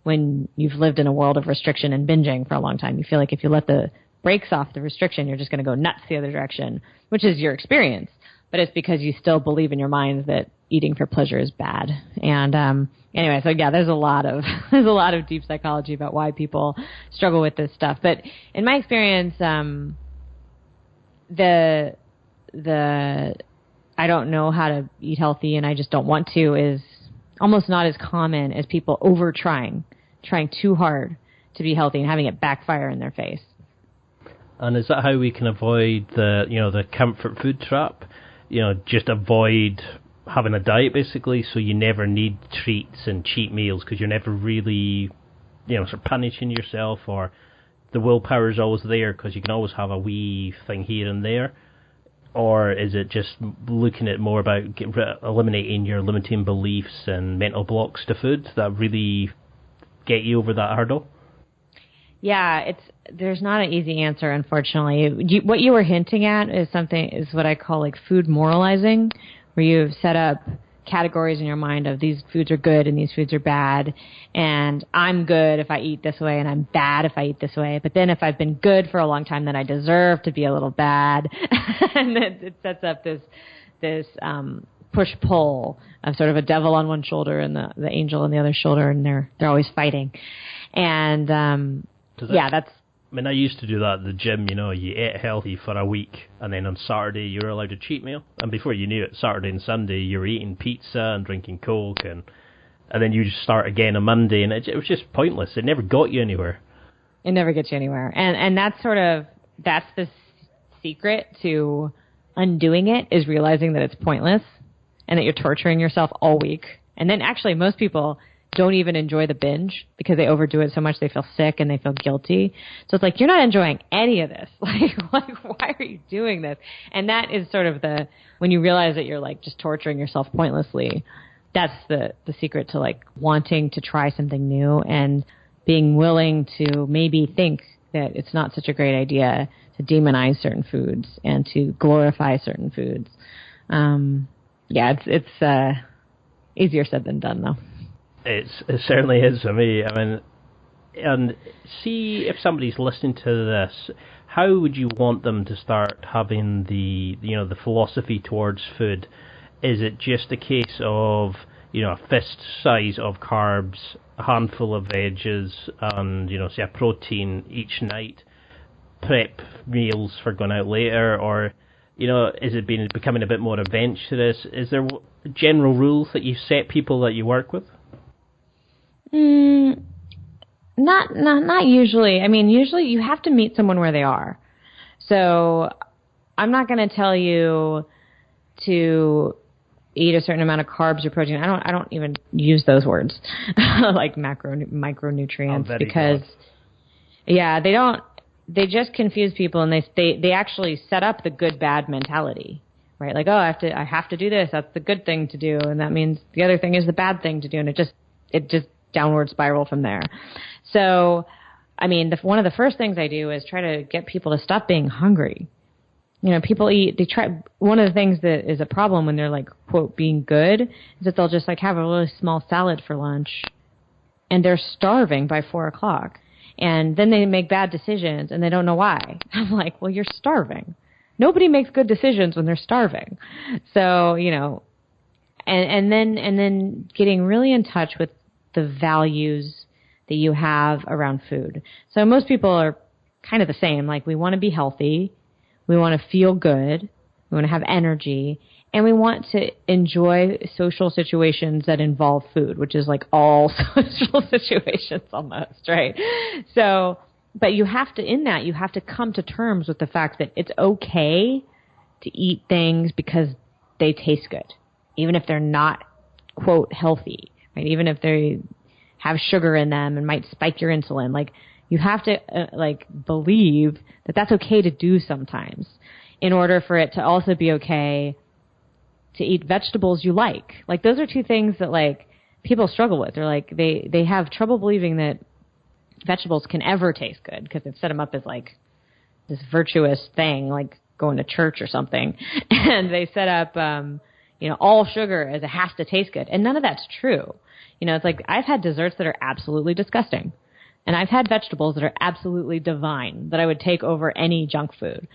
when you've lived in a world of restriction and binging for a long time. You feel like if you let the brakes off the restriction, you're just going to go nuts the other direction, which is your experience. But it's because you still believe in your mind that eating for pleasure is bad. And anyway, so yeah, there's a lot of deep psychology about why people struggle with this stuff. But in my experience, the I don't know how to eat healthy and I just don't want to is almost not as common as people trying too hard to be healthy and having it backfire in their face. And is that how we can avoid the comfort food trap? Just avoid having a diet basically, so you never need treats and cheat meals because you're never really, sort of punishing yourself or the willpower's always there because you can always have a wee thing here and there? Or is it just looking at more about eliminating your limiting beliefs and mental blocks to food that really get you over that hurdle? Yeah, there's not an easy answer, unfortunately. What you were hinting at is what I call like food moralizing, where you've set up categories in your mind of these foods are good and these foods are bad, and I'm good if I eat this way and I'm bad if I eat this way, but then if I've been good for a long time, then I deserve to be a little bad. And it sets up this push-pull of sort of a devil on one shoulder and the angel on the other shoulder, and they're always fighting. And that's... I mean, I used to do that at the gym, you ate healthy for a week, and then on Saturday you were allowed a cheat meal, and before you knew it, Saturday and Sunday you were eating pizza and drinking Coke, and then you just start again on Monday, and it was just pointless. It never got you anywhere. It never gets you anywhere. And that's the secret to undoing it, is realizing that it's pointless, and that you're torturing yourself all week. And then actually most people don't even enjoy the binge because they overdo it so much they feel sick and they feel guilty. So it's like, you're not enjoying any of this. Like why are you doing this? And that is sort of when you realize that you're like just torturing yourself pointlessly, that's the secret to like wanting to try something new and being willing to maybe think that it's not such a great idea to demonize certain foods and to glorify certain foods. It's easier said than done though. It certainly is for me. I mean, and see if somebody's listening to this, how would you want them to start having the philosophy towards food? Is it just a case of, a fist size of carbs, a handful of veggies, and, say a protein each night, prep meals for going out later, or, is it becoming a bit more adventurous? Is there general rules that you set people that you work with? Not usually. I mean, usually you have to meet someone where they are. So I'm not going to tell you to eat a certain amount of carbs or protein. I don't even use those words like micronutrients because they just confuse people, and they actually set up the good bad mentality. Right? Like, I have to do this. That's the good thing to do, and that means the other thing is the bad thing to do, and it just downward spiral from there. So, I mean, one of the first things I do is try to get people to stop being hungry. People one of the things that is a problem when they're like, quote, being good, is that they'll just like have a really small salad for lunch and they're starving by 4:00. And then they make bad decisions and they don't know why. I'm like, well, you're starving. Nobody makes good decisions when they're starving. So, and then getting really in touch with the values that you have around food. So most people are kind of the same. Like, we want to be healthy, we want to feel good, we want to have energy, and we want to enjoy social situations that involve food, which is like all social situations almost, right? So, but you have to come to terms with the fact that it's okay to eat things because they taste good, even if they're not, quote, healthy, right? Even if they have sugar in them and might spike your insulin. Like, you have to believe that that's okay to do sometimes, in order for it to also be okay to eat vegetables you like. Like, those are two things that like people struggle with. They're like, they have trouble believing that vegetables can ever taste good because they've set them up as like this virtuous thing, like going to church or something. And they set up, all sugar as it has to taste good. And none of that's true. It's like, I've had desserts that are absolutely disgusting. And I've had vegetables that are absolutely divine that I would take over any junk food.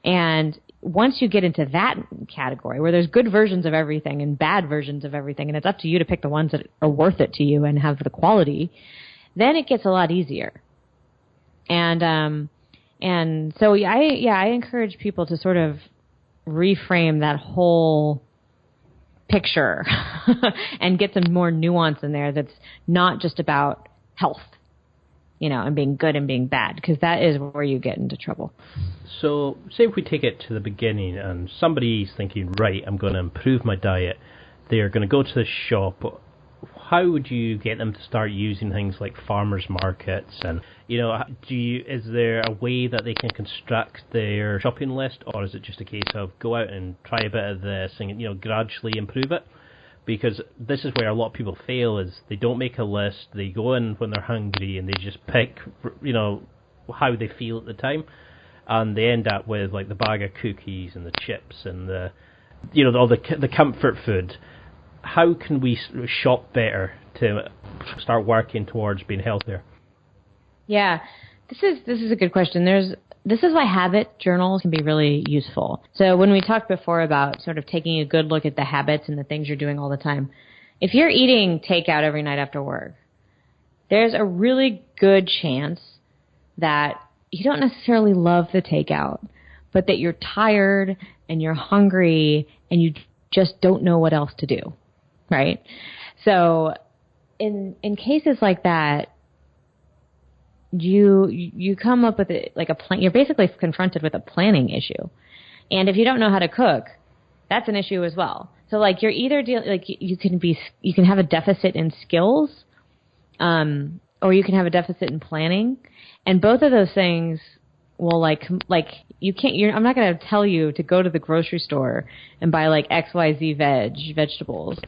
And once you get into that category where there's good versions of everything and bad versions of everything, and it's up to you to pick the ones that are worth it to you and have the quality, then it gets a lot easier. And so I encourage people to sort of reframe that whole picture and get some more nuance in there that's not just about health, and being good and being bad, because that is where you get into trouble. So, say if we take it to the beginning and somebody's thinking, right, I'm going to improve my diet. They're going to go to the shop. how would you get them to start using things like farmers markets? And, is there a way that they can construct their shopping list, or is it just a case of go out and try a bit of this and, gradually improve it? Because this is where a lot of people fail, is they don't make a list, they go in when they're hungry and they just pick, how they feel at the time, and they end up with like the bag of cookies and the chips and all the comfort food. How can we shop better to start working towards being healthier? Yeah, this is a good question. This is why habit journals can be really useful. So when we talked before about sort of taking a good look at the habits and the things you're doing all the time, if you're eating takeout every night after work, there's a really good chance that you don't necessarily love the takeout, but that you're tired and you're hungry and you just don't know what else to do, right? So in cases like that, you come up with a plan. You're basically confronted with a planning issue, and if you don't know how to cook, that's an issue as well. So like you're either you can have a deficit in skills, or you can have a deficit in planning, and both of those things will you can't. I'm not going to tell you to go to the grocery store and buy like XYZ vegetables,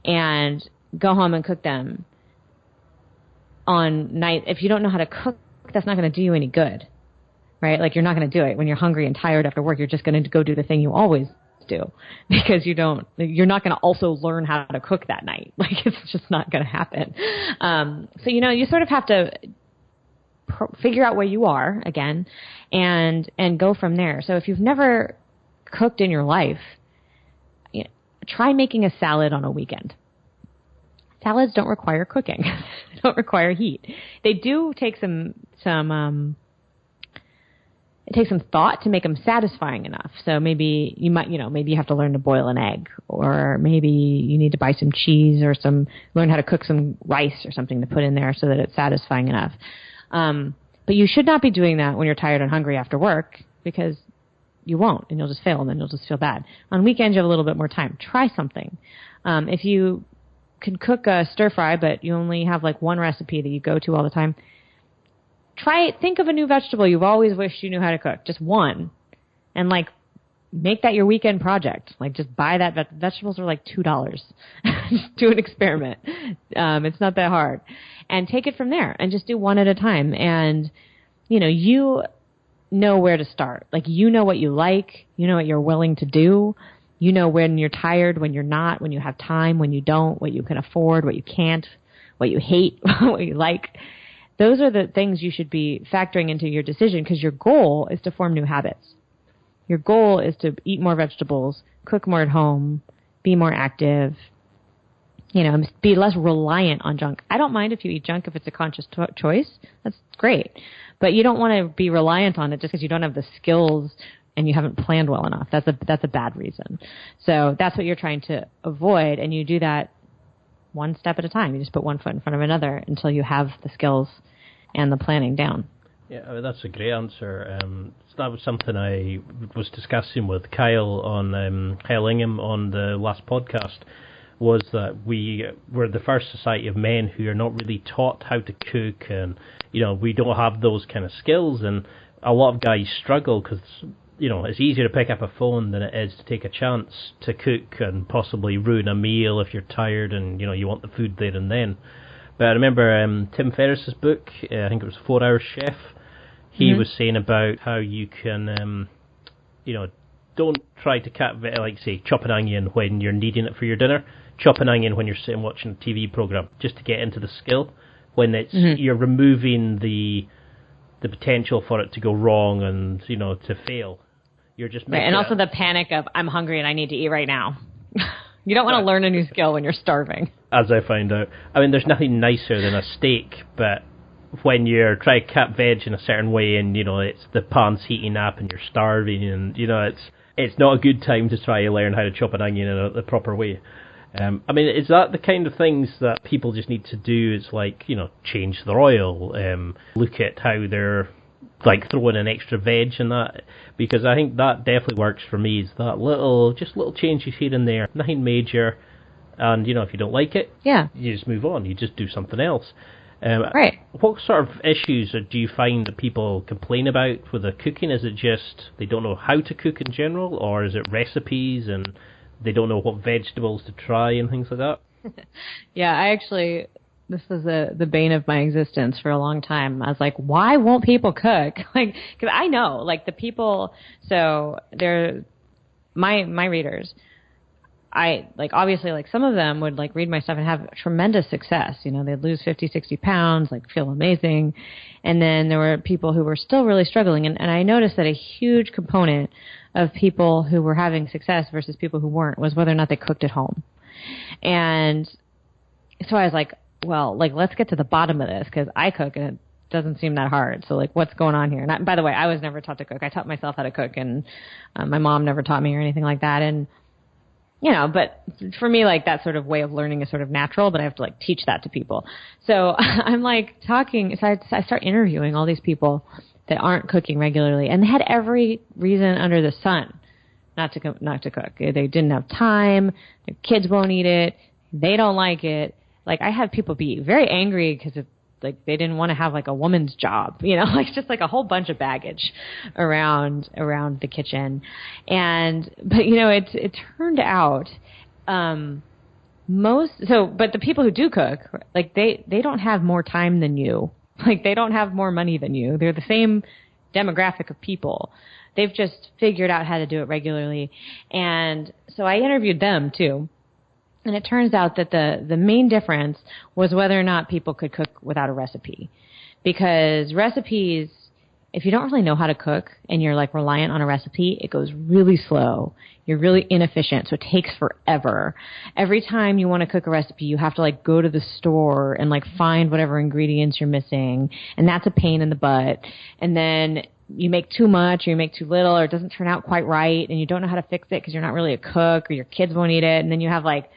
and go home and cook them on night. If you don't know how to cook, that's not going to do you any good, right? Like you're not going to do it when you're hungry and tired after work. You're just going to go do the thing you always do, because you're not going to also learn how to cook that night. Like it's just not going to happen. So you sort of have to figure out where you are again, and go from there. So if you've never cooked in your life, try making a salad on a weekend. Salads don't require cooking. They don't require heat. They do take some it takes some thought to make them satisfying enough. So maybe maybe you have to learn to boil an egg, or maybe you need to buy some cheese or learn how to cook some rice or something to put in there so that it's satisfying enough. But you should not be doing that when you're tired and hungry after work, because you won't, and you'll just fail, and then you'll just feel bad. On weekends, you have a little bit more time. Try something. If you can cook a stir fry, but you only have like one recipe that you go to all the time, think of a new vegetable you've always wished you knew how to cook, just one, and like make that your weekend project. Like just buy that. Vegetables are like $2. Just do an experiment. It's not that hard, and take it from there and just do one at a time. And you know where to start. Like you know what you like, you know what you're willing to do. You know when you're tired, when you're not, when you have time, when you don't, what you can afford, what you can't, what you hate, what you like. Those are the things you should be factoring into your decision, because your goal is to form new habits. Your goal is to eat more vegetables, cook more at home, be more active, be less reliant on junk. I don't mind if you eat junk if it's a conscious choice. That's great. But you don't want to be reliant on it just because you don't have the skills and you haven't planned well enough. That's a bad reason. So that's what you're trying to avoid, and you do that one step at a time. You just put one foot in front of another until you have the skills and the planning down. Yeah, I mean, that's a great answer. So that was something I was discussing with Kyle Ingham on the last podcast, was that we're the first society of men who are not really taught how to cook, and we don't have those kind of skills, and a lot of guys struggle because it's easier to pick up a phone than it is to take a chance to cook and possibly ruin a meal if you're tired and you want the food there and then. But I remember Tim Ferriss's book, I think it was 4 Hour Chef. He was saying about how you can, don't try to chop an onion when you're needing it for your dinner. Chop an onion when you're sitting watching a TV program, just to get into the skill. When it's you're removing the potential for it to go wrong and to fail. You're just right, and also the panic of I'm hungry and I need to eat right now. You don't want to learn a new skill when you're starving. As I found out, I mean, there's nothing nicer than a steak, but when you're trying to cut veg in a certain way and it's the pan's heating up and you're starving and it's not a good time to try to learn how to chop an onion in the proper way. I mean, is that the kind of things that people just need to do? It's like, change their oil, look at how they're like throwing in extra veg and that, because I think that definitely works for me, is that little changes here and there, nothing major, And, you know, if you don't like it, you just move on. You just do something else. Right. What sort of issues do you find that people complain about with the cooking? Is it just they don't know how to cook in general, or is it recipes and they don't know what vegetables to try and things like that? Yeah, this was the bane of my existence for a long time. I was like, why won't people cook? Like, because I know, like, the people, so they're my readers. Obviously, like, some of them would, like, read my stuff and have tremendous success. You know, they'd lose 50, 60 pounds, like, feel amazing. And then there were people who were still really struggling. And I noticed that a huge component of people who were having success versus people who weren't was whether or not they cooked at home. And so I was like, well, like, let's get to the bottom of this, because I cook and it doesn't seem that hard. So, like, what's going on here? And by the way, I was never taught to cook. I taught myself how to cook, and my mom never taught me or anything like that. And, you know, but for me, like, that sort of way of learning is sort of natural, but I have to, like, teach that to people. So I'm, like, talking, so I start interviewing all these people that aren't cooking regularly, and they had every reason under the sun not to cook. They didn't have time, their kids won't eat it, they don't like it. Like, I have people be very angry because like, they didn't want to have, like, a woman's job, you know, like, just, like, a whole bunch of baggage around the kitchen. But, you know, it turned out, but the people who do cook, like, they don't have more time than you. Like, they don't have more money than you. They're the same demographic of people. They've just figured out how to do it regularly. And so I interviewed them too. And it turns out that the main difference was whether or not people could cook without a recipe. Because recipes, if you don't really know how to cook and you're, like, reliant on a recipe, it goes really slow. You're really inefficient, so it takes forever. Every time you want to cook a recipe, you have to, like, go to the store and, like, find whatever ingredients you're missing. And that's a pain in the butt. And then you make too much or you make too little, or it doesn't turn out quite right, and you don't know how to fix it because you're not really a cook, or your kids won't eat it. And then you have, like,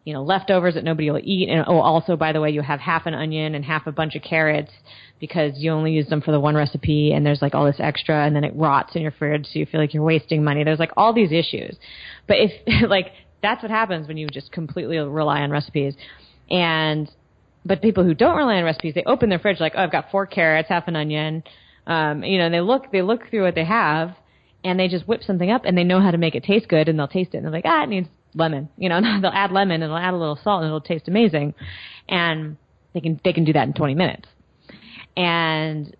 you know, leftovers that nobody will eat. And also, by the way, you have half an onion and half a bunch of carrots because you only use them for the one recipe, and there's, like, all this extra, and then it rots in your fridge, so you feel like you're wasting money. There's, like, all these issues. But if, like, that's what happens when you just completely rely on recipes. But people who don't rely on recipes, they open their fridge like, oh, I've got 4 carrots, half an onion, you know, and they look through what they have, and they just whip something up, and they know how to make it taste good, and they'll taste it, and they're like, it needs lemon, you know, they'll add lemon and they'll add a little salt and it'll taste amazing. And they can do that in 20 minutes. And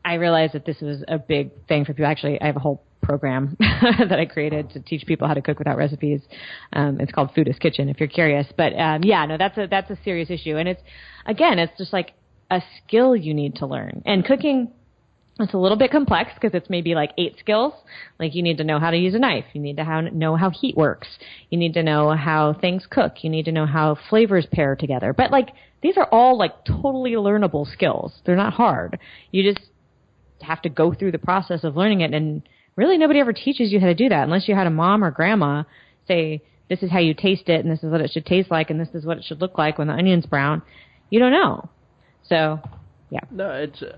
I realized that this was a big thing for people. Actually, I have a whole program that I created to teach people how to cook without recipes. It's called Foodist Kitchen, if you're curious. But that's a serious issue. And it's just like a skill you need to learn. And cooking, it's a little bit complex because it's maybe like 8 skills. Like, you need to know how to use a knife. You need to know how heat works. You need to know how things cook. You need to know how flavors pair together. But, like, these are all, like, totally learnable skills. They're not hard. You just have to go through the process of learning it. And really nobody ever teaches you how to do that unless you had a mom or grandma say, this is how you taste it and this is what it should taste like and this is what it should look like when the onion's brown. You don't know. So... yeah. No,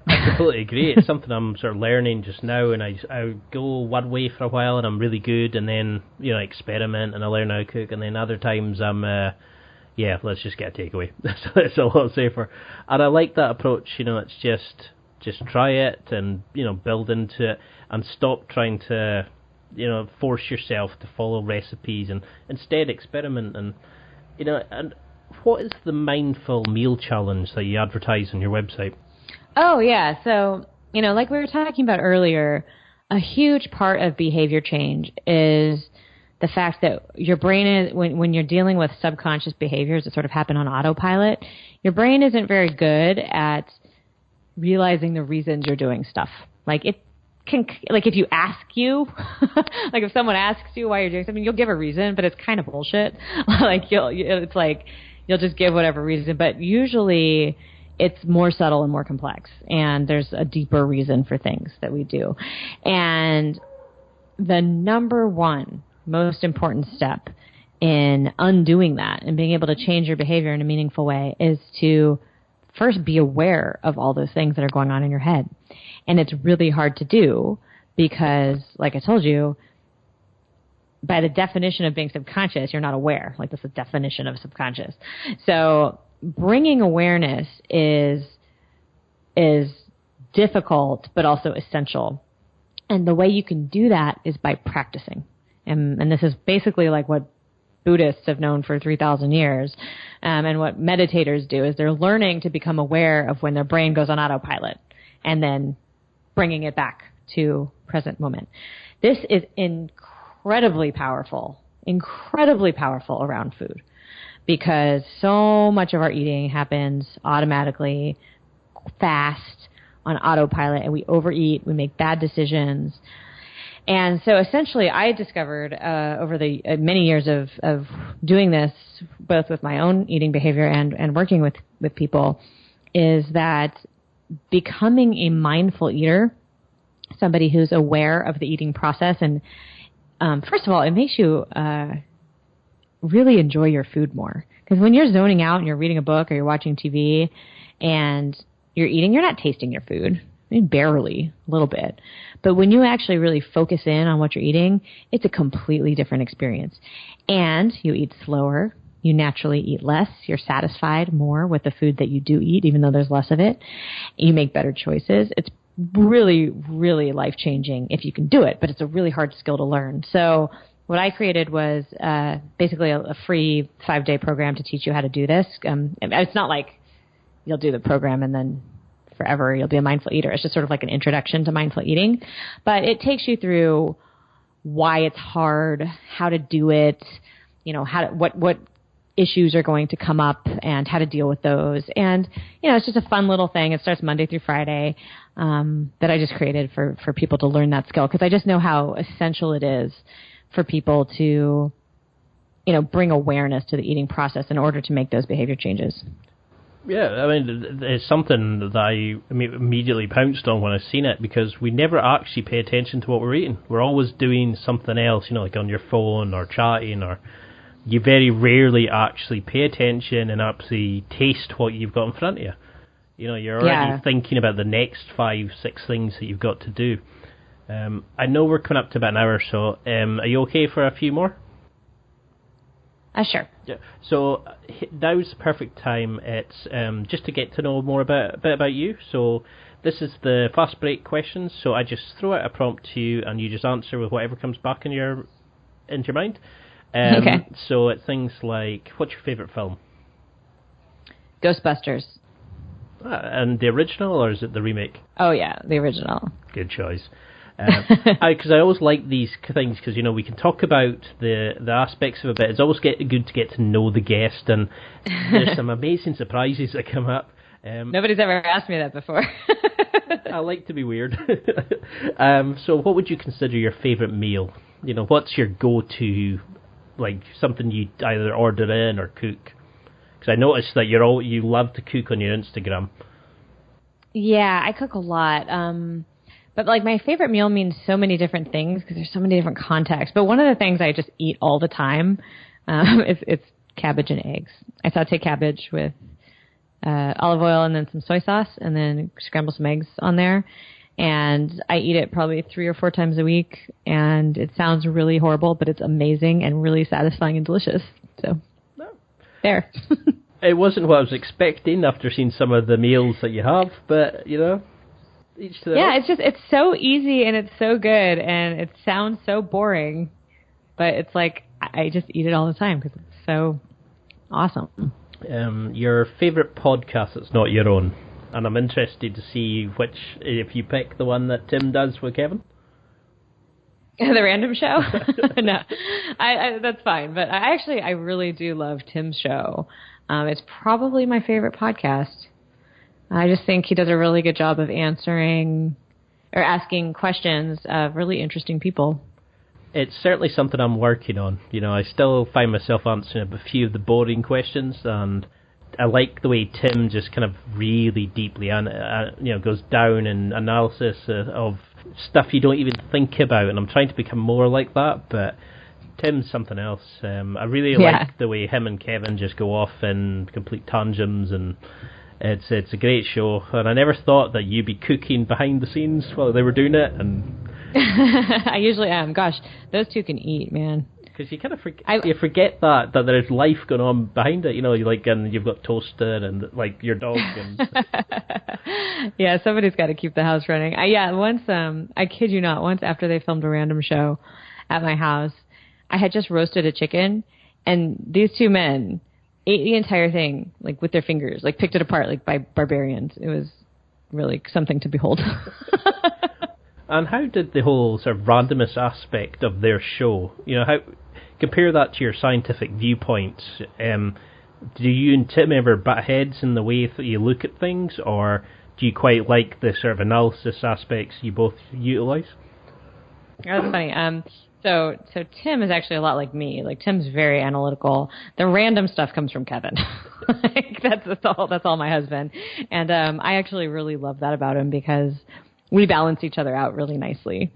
I completely agree. It's something I'm sort of learning just now, and I go one way for a while and I'm really good, and then, you know, experiment and I learn how to cook, and then other times I'm, let's just get a takeaway. It's a lot safer. And I like that approach, you know, it's just try it and, you know, build into it and stop trying to, you know, force yourself to follow recipes and instead experiment. And, you know, and what is the mindful meal challenge that you advertise on your website? Oh, yeah. So, you know, like we were talking about earlier, a huge part of behavior change is the fact that your brain is, when you're dealing with subconscious behaviors that sort of happen on autopilot, your brain isn't very good at realizing the reasons you're doing stuff. Like, it can, like, if you ask you, like, if someone asks you why you're doing something, you'll give a reason, but it's kind of bullshit. Like, it's like, you'll just give whatever reason, but usually it's more subtle and more complex, and there's a deeper reason for things that we do. And the number one most important step in undoing that and being able to change your behavior in a meaningful way is to first be aware of all those things that are going on in your head. And it's really hard to do because, like I told you, by the definition of being subconscious, you're not aware. Like, that's the definition of subconscious. So bringing awareness is difficult, but also essential. And the way you can do that is by practicing. And this is basically like what Buddhists have known for 3,000 years. And what meditators do is they're learning to become aware of when their brain goes on autopilot and then bringing it back to present moment. This is incredibly powerful around food, because so much of our eating happens automatically, fast, on autopilot, and we overeat, we make bad decisions. And so essentially I discovered over the many years of doing this, both with my own eating behavior and working with people, is that becoming a mindful eater, somebody who's aware of the eating process, and first of all, it makes you really enjoy your food more. Because when you're zoning out and you're reading a book or you're watching TV and you're eating, you're not tasting your food. I mean, barely, a little bit. But when you actually really focus in on what you're eating, it's a completely different experience. And you eat slower. You naturally eat less. You're satisfied more with the food that you do eat, even though there's less of it. You make better choices. It's really, really life-changing if you can do it, but it's a really hard skill to learn. So what I created was basically a free 5-day program to teach you how to do this. It's not like you'll do the program and then forever you'll be a mindful eater. It's just sort of like an introduction to mindful eating. But it takes you through why it's hard, how to do it, what issues are going to come up and how to deal with those. And, it's just a fun little thing. It starts Monday through Friday that I just created for people to learn that skill, because I just know how essential it is for people to, bring awareness to the eating process in order to make those behavior changes. Yeah, I mean, it's something that I immediately pounced on when I seen it, because we never actually pay attention to what we're eating. We're always doing something else, like on your phone or chatting, or you very rarely actually pay attention and actually taste what you've got in front of you. You're already thinking about the next 5-6 things that you've got to do. I know we're coming up to about an hour or so. Are you okay for a few more? Sure. Yeah. So now's the perfect time. It's just to get to know more about you. So this is the fast break questions. So I just throw out a prompt to you, and you just answer with whatever comes back into your mind. Okay. So it's things like, what's your favourite film? Ghostbusters. And the original, or is it the remake? Oh yeah, the original. Good choice. Because I always like these things, because we can talk about the aspects of it, but it's always good to get to know the guest, and there's some amazing surprises that come up. Nobody's ever asked me that before. I like to be weird. So what would you consider your favourite meal? What's your go-to, like something you either order in or cook? Because I noticed that you love to cook on your Instagram. Yeah, I cook a lot. But like my favorite meal means so many different things because there's so many different contexts. But one of the things I just eat all the time it's cabbage and eggs. I saute cabbage with olive oil and then some soy sauce, and then scramble some eggs on there. And I eat it probably 3 or 4 times a week. And it sounds really horrible, but it's amazing and really satisfying and delicious. So there. It wasn't what I was expecting after seeing some of the meals that you have, but each to their own. It's so easy and it's so good, and it sounds so boring, but it's like I just eat it all the time because it's so awesome. Your favorite podcast that's not your own, and I'm interested to see if you pick the one that Tim does with Kevin. The random show? No, I that's fine. But I really do love Tim's show. It's probably my favorite podcast. I just think he does a really good job of answering or asking questions of really interesting people. It's certainly something I'm working on. I still find myself answering a few of the boring questions, and I like the way Tim just kind of really deeply goes down in analysis of stuff you don't even think about, and I'm trying to become more like that, but Tim's something else. I really like the way him and Kevin just go off in complete tangents, and it's a great show, and I never thought that you'd be cooking behind the scenes while they were doing it. And I usually am. Gosh, those two can eat, man. Because you kind of you forget that there's life going on behind it. And you've got toaster and like your dog. And yeah, somebody's got to keep the house running. Once I kid you not, once after they filmed a random show at my house, I had just roasted a chicken, and these two men ate the entire thing like with their fingers, like picked it apart like by barbarians. It was really something to behold. And how did the whole sort of randomness aspect of their show, how compare that to your scientific viewpoints? Do you and Tim ever butt heads in the way that you look at things, or do you quite like the sort of analysis aspects you both utilise? That's funny. So Tim is actually a lot like me. Like, Tim's very analytical. The random stuff comes from Kevin. That's all my husband. And I actually really love that about him because we balance each other out really nicely.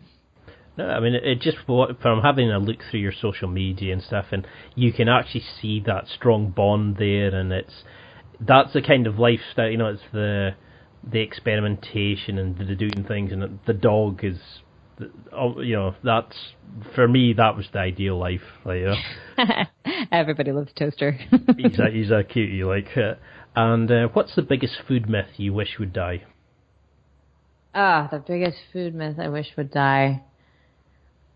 No, I mean, it just from having a look through your social media and stuff, and you can actually see that strong bond there, and that's the kind of lifestyle. It's the experimentation and the doing things, and the dog is, that's for me. That was the ideal life. Everybody loves Toaster. he's a cutie, And what's the biggest food myth you wish would die? The biggest food myth I wish would die.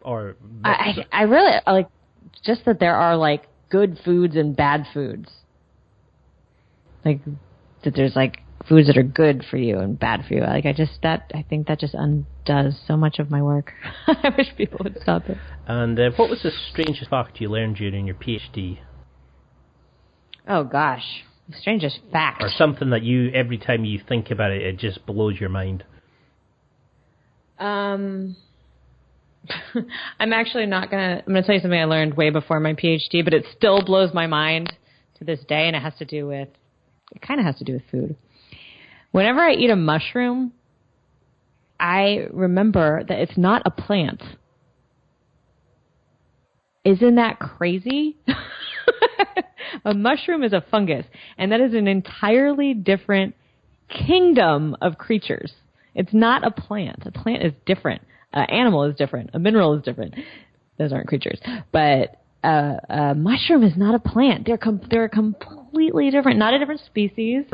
Or I really like just that there are like good foods and bad foods. Like that there's like foods that are good for you and bad for you. Like I think that just undoes so much of my work. I wish people would stop it. And what was the strangest fact you learned during your PhD? Oh gosh, the strangest fact. Or something that every time you think about it, it just blows your mind. I'm actually not I'm gonna tell you something I learned way before my PhD, but it still blows my mind to this day, and it kind of has to do with food. Whenever I eat a mushroom, I remember that it's not a plant. Isn't that crazy? A mushroom is a fungus, and that is an entirely different kingdom of creatures. It's not a plant. A plant is different. An animal is different. A mineral is different. Those aren't creatures. But a mushroom is not a plant. They're completely different. Not a different species.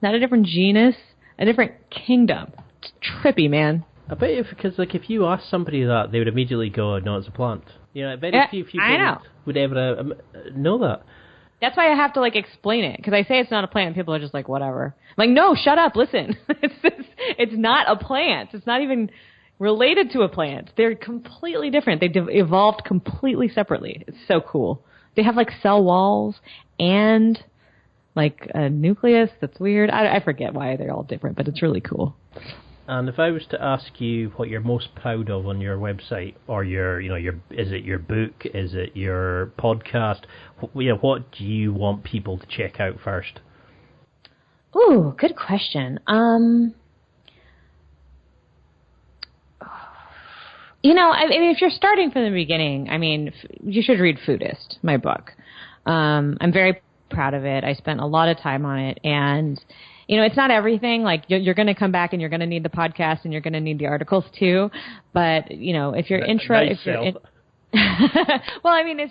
Not a different genus. A different kingdom. It's trippy, man. I bet if you ask somebody that, they would immediately go, no, it's a plant. Very few people would ever know that. That's why I have to explain it, because I say it's not a plant, and people are just like, whatever. I'm like, no, shut up, listen. It's not a plant. It's not even related to a plant. They're completely different. They evolved completely separately. It's so cool. They have cell walls and a nucleus. That's weird. I forget why they're all different, but it's really cool. And if I was to ask you what you're most proud of on your website, or is it your book, is it your podcast? What do you want people to check out first? Ooh, good question. If you're starting from the beginning, you should read Foodist, my book. I'm very proud of it. I spent a lot of time on it, and it's not everything. You're going to come back and you're going to need the podcast and you're going to need the articles too. But if you're well, it's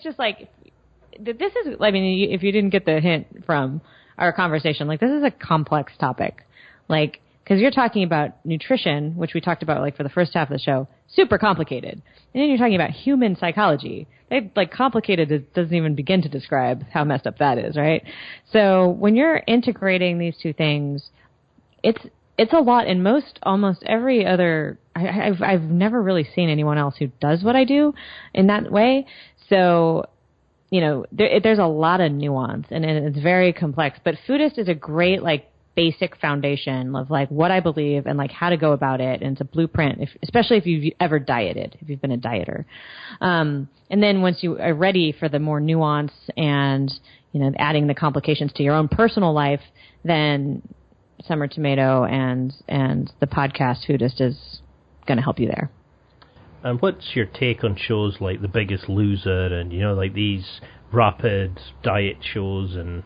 just this is. If you didn't get the hint from our conversation, this is a complex topic, because you're talking about nutrition, which we talked about for the first half of the show, super complicated, and then you're talking about human psychology. Complicated doesn't even begin to describe how messed up that is, right? So when you're integrating these two things, it's a lot. And almost every other, I've never really seen anyone else who does what I do in that way. So there's a lot of nuance, and it's very complex. But Foodist is a great basic foundation of what I believe and how to go about it, and it's a blueprint, especially if you've ever dieted, if you've been a dieter. And then once you are ready for the more nuance and adding the complications to your own personal life, then Summer Tomato and the podcast Foodist is going to help you there. And what's your take on shows like The Biggest Loser and these rapid diet shows and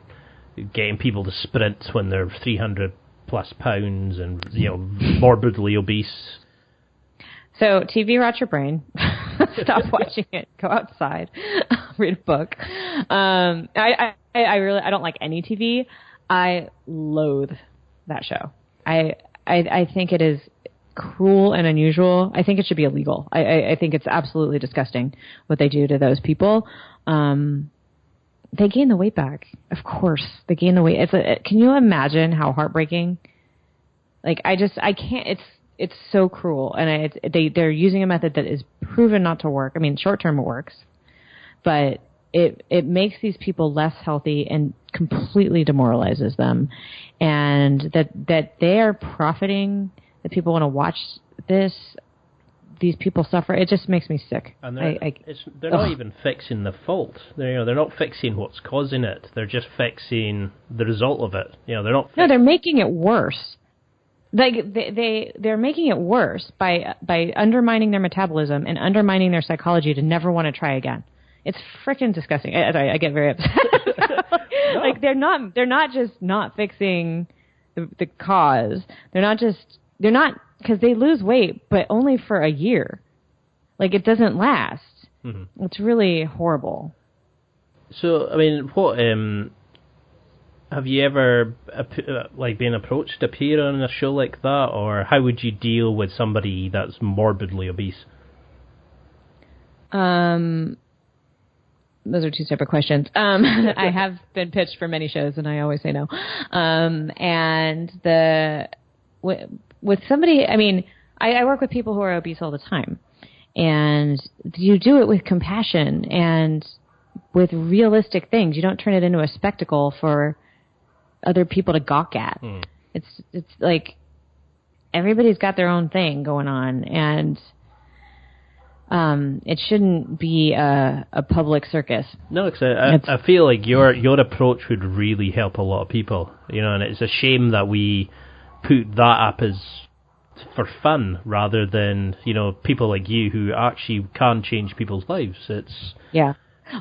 getting people to sprint when they're 300 plus pounds and morbidly obese? So TV rots your brain. Stop watching it. Go outside. read a book. I really I don't like any TV. I loathe that show. I think it is cruel and unusual. I think it should be illegal. I think it's absolutely disgusting what they do to those people. They gain the weight back. Of course, they gain the weight. Can you imagine how heartbreaking? Like, I can't. It's so cruel, and they're using a method that is proven not to work. I mean, short term it works, but it makes these people less healthy and completely demoralizes them, and that they are profiting. That people want to watch this. These people suffer. It just makes me sick. And they're not even fixing the fault. They're not fixing what's causing it. They're just fixing the result of it. They're not. No, they're making it worse. Like they're making it worse by undermining their metabolism and undermining their psychology to never want to try again. It's freaking disgusting. I get very upset. No. Like they're not just not fixing the cause. They're not because they lose weight, but only for a year. Like it doesn't last. Mm-hmm. It's really horrible. So I mean, what have you ever been approached to appear on a show like that, or how would you deal with somebody that's morbidly obese? Those are two separate questions. I have been pitched for many shows, and I always say no. And with somebody, I mean, I work with people who are obese all the time, and you do it with compassion and with realistic things. You don't turn it into a spectacle for other people to gawk at. It's like everybody's got their own thing going on, and it shouldn't be a public circus. No, because I feel like your approach would really help a lot of people, and it's a shame that we put that up as for fun rather than, people like you who actually can change people's lives. Yeah.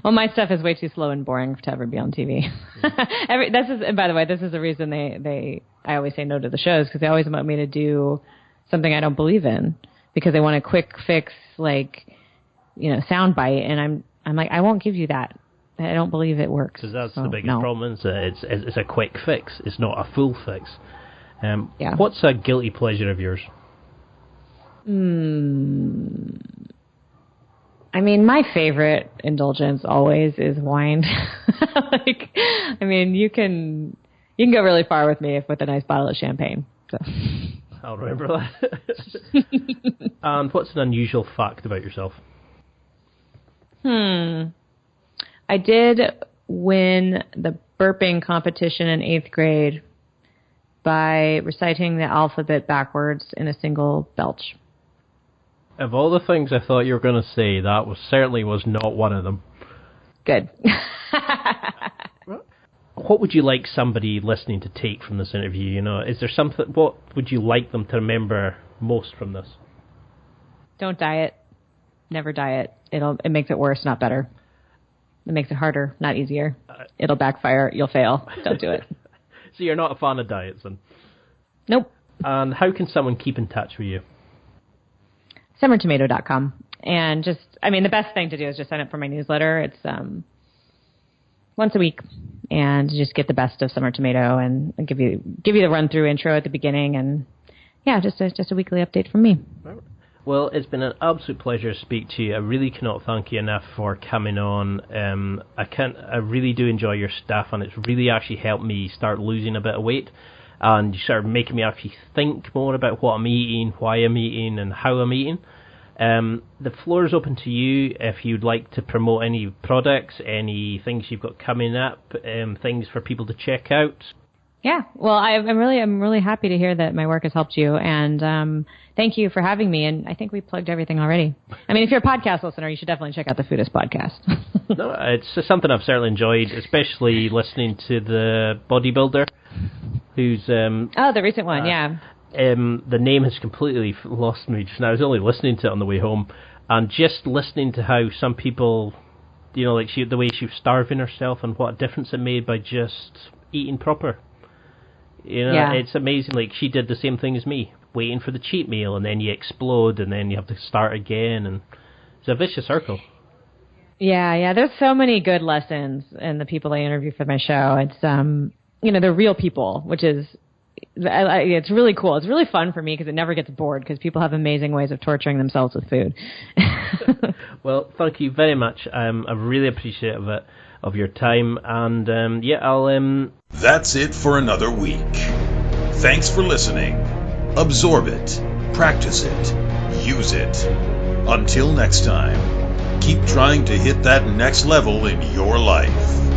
Well, my stuff is way too slow and boring to ever be on TV. And by the way, this is the reason I always say no to the shows, because they always want me to do something I don't believe in, because they want a quick fix, sound bite, and I'm like, I won't give you that. I don't believe it works. Because that's the biggest problem. Is that it's a quick fix. It's not a full fix. Yeah. What's a guilty pleasure of yours? I mean, my favorite indulgence always is wine. You can go really far with me with a nice bottle of champagne. So. I'll remember that. And what's an unusual fact about yourself? I did win the burping competition in 8th grade by reciting the alphabet backwards in a single belch. Of all the things I thought you were going to say, that certainly was not one of them. Good. What would you like somebody listening to take from this interview? Is there something? What would you like them to remember most from this? Don't diet. Never diet. It makes it worse, not better. It makes it harder, not easier. It'll backfire. You'll fail. Don't do it. So you're not a fan of diets, then? Nope. And how can someone keep in touch with you? SummerTomato.com. And the best thing to do is just sign up for my newsletter. It's once a week, and just get the best of Summer Tomato, and give you the run-through intro at the beginning, and just a weekly update from me. Well, it's been an absolute pleasure to speak to you. I really cannot thank you enough for coming on. I really do enjoy your stuff, and it's really actually helped me start losing a bit of weight, and you start making me actually think more about what I'm eating, why I'm eating, and how I'm eating. The floor is open to you if you'd like to promote any products, any things you've got coming up, things for people to check out. Yeah, well, I'm really happy to hear that my work has helped you, and thank you for having me. And I think we plugged everything already. I mean, if you're a podcast listener, you should definitely check out the Foodist podcast. No, it's something I've certainly enjoyed, especially listening to the bodybuilder, who's the recent one, yeah. The name has completely lost me just now. I was only listening to it on the way home, and just listening to how some people, the way she was starving herself, and what a difference it made by just eating proper. Yeah. It's amazing. Like, she did the same thing as me, waiting for the cheat meal, and then you explode, and then you have to start again, and it's a vicious circle. Yeah. There's so many good lessons in the people I interview for my show. It's, they're real people, which is, it's really cool. It's really fun for me because it never gets bored because people have amazing ways of torturing themselves with food. Well, thank you very much. I'm really appreciative of your time. And, I'll... That's it for another week. Thanks for listening. Absorb it. Practice it. Use it. Until next time, keep trying to hit that next level in your life.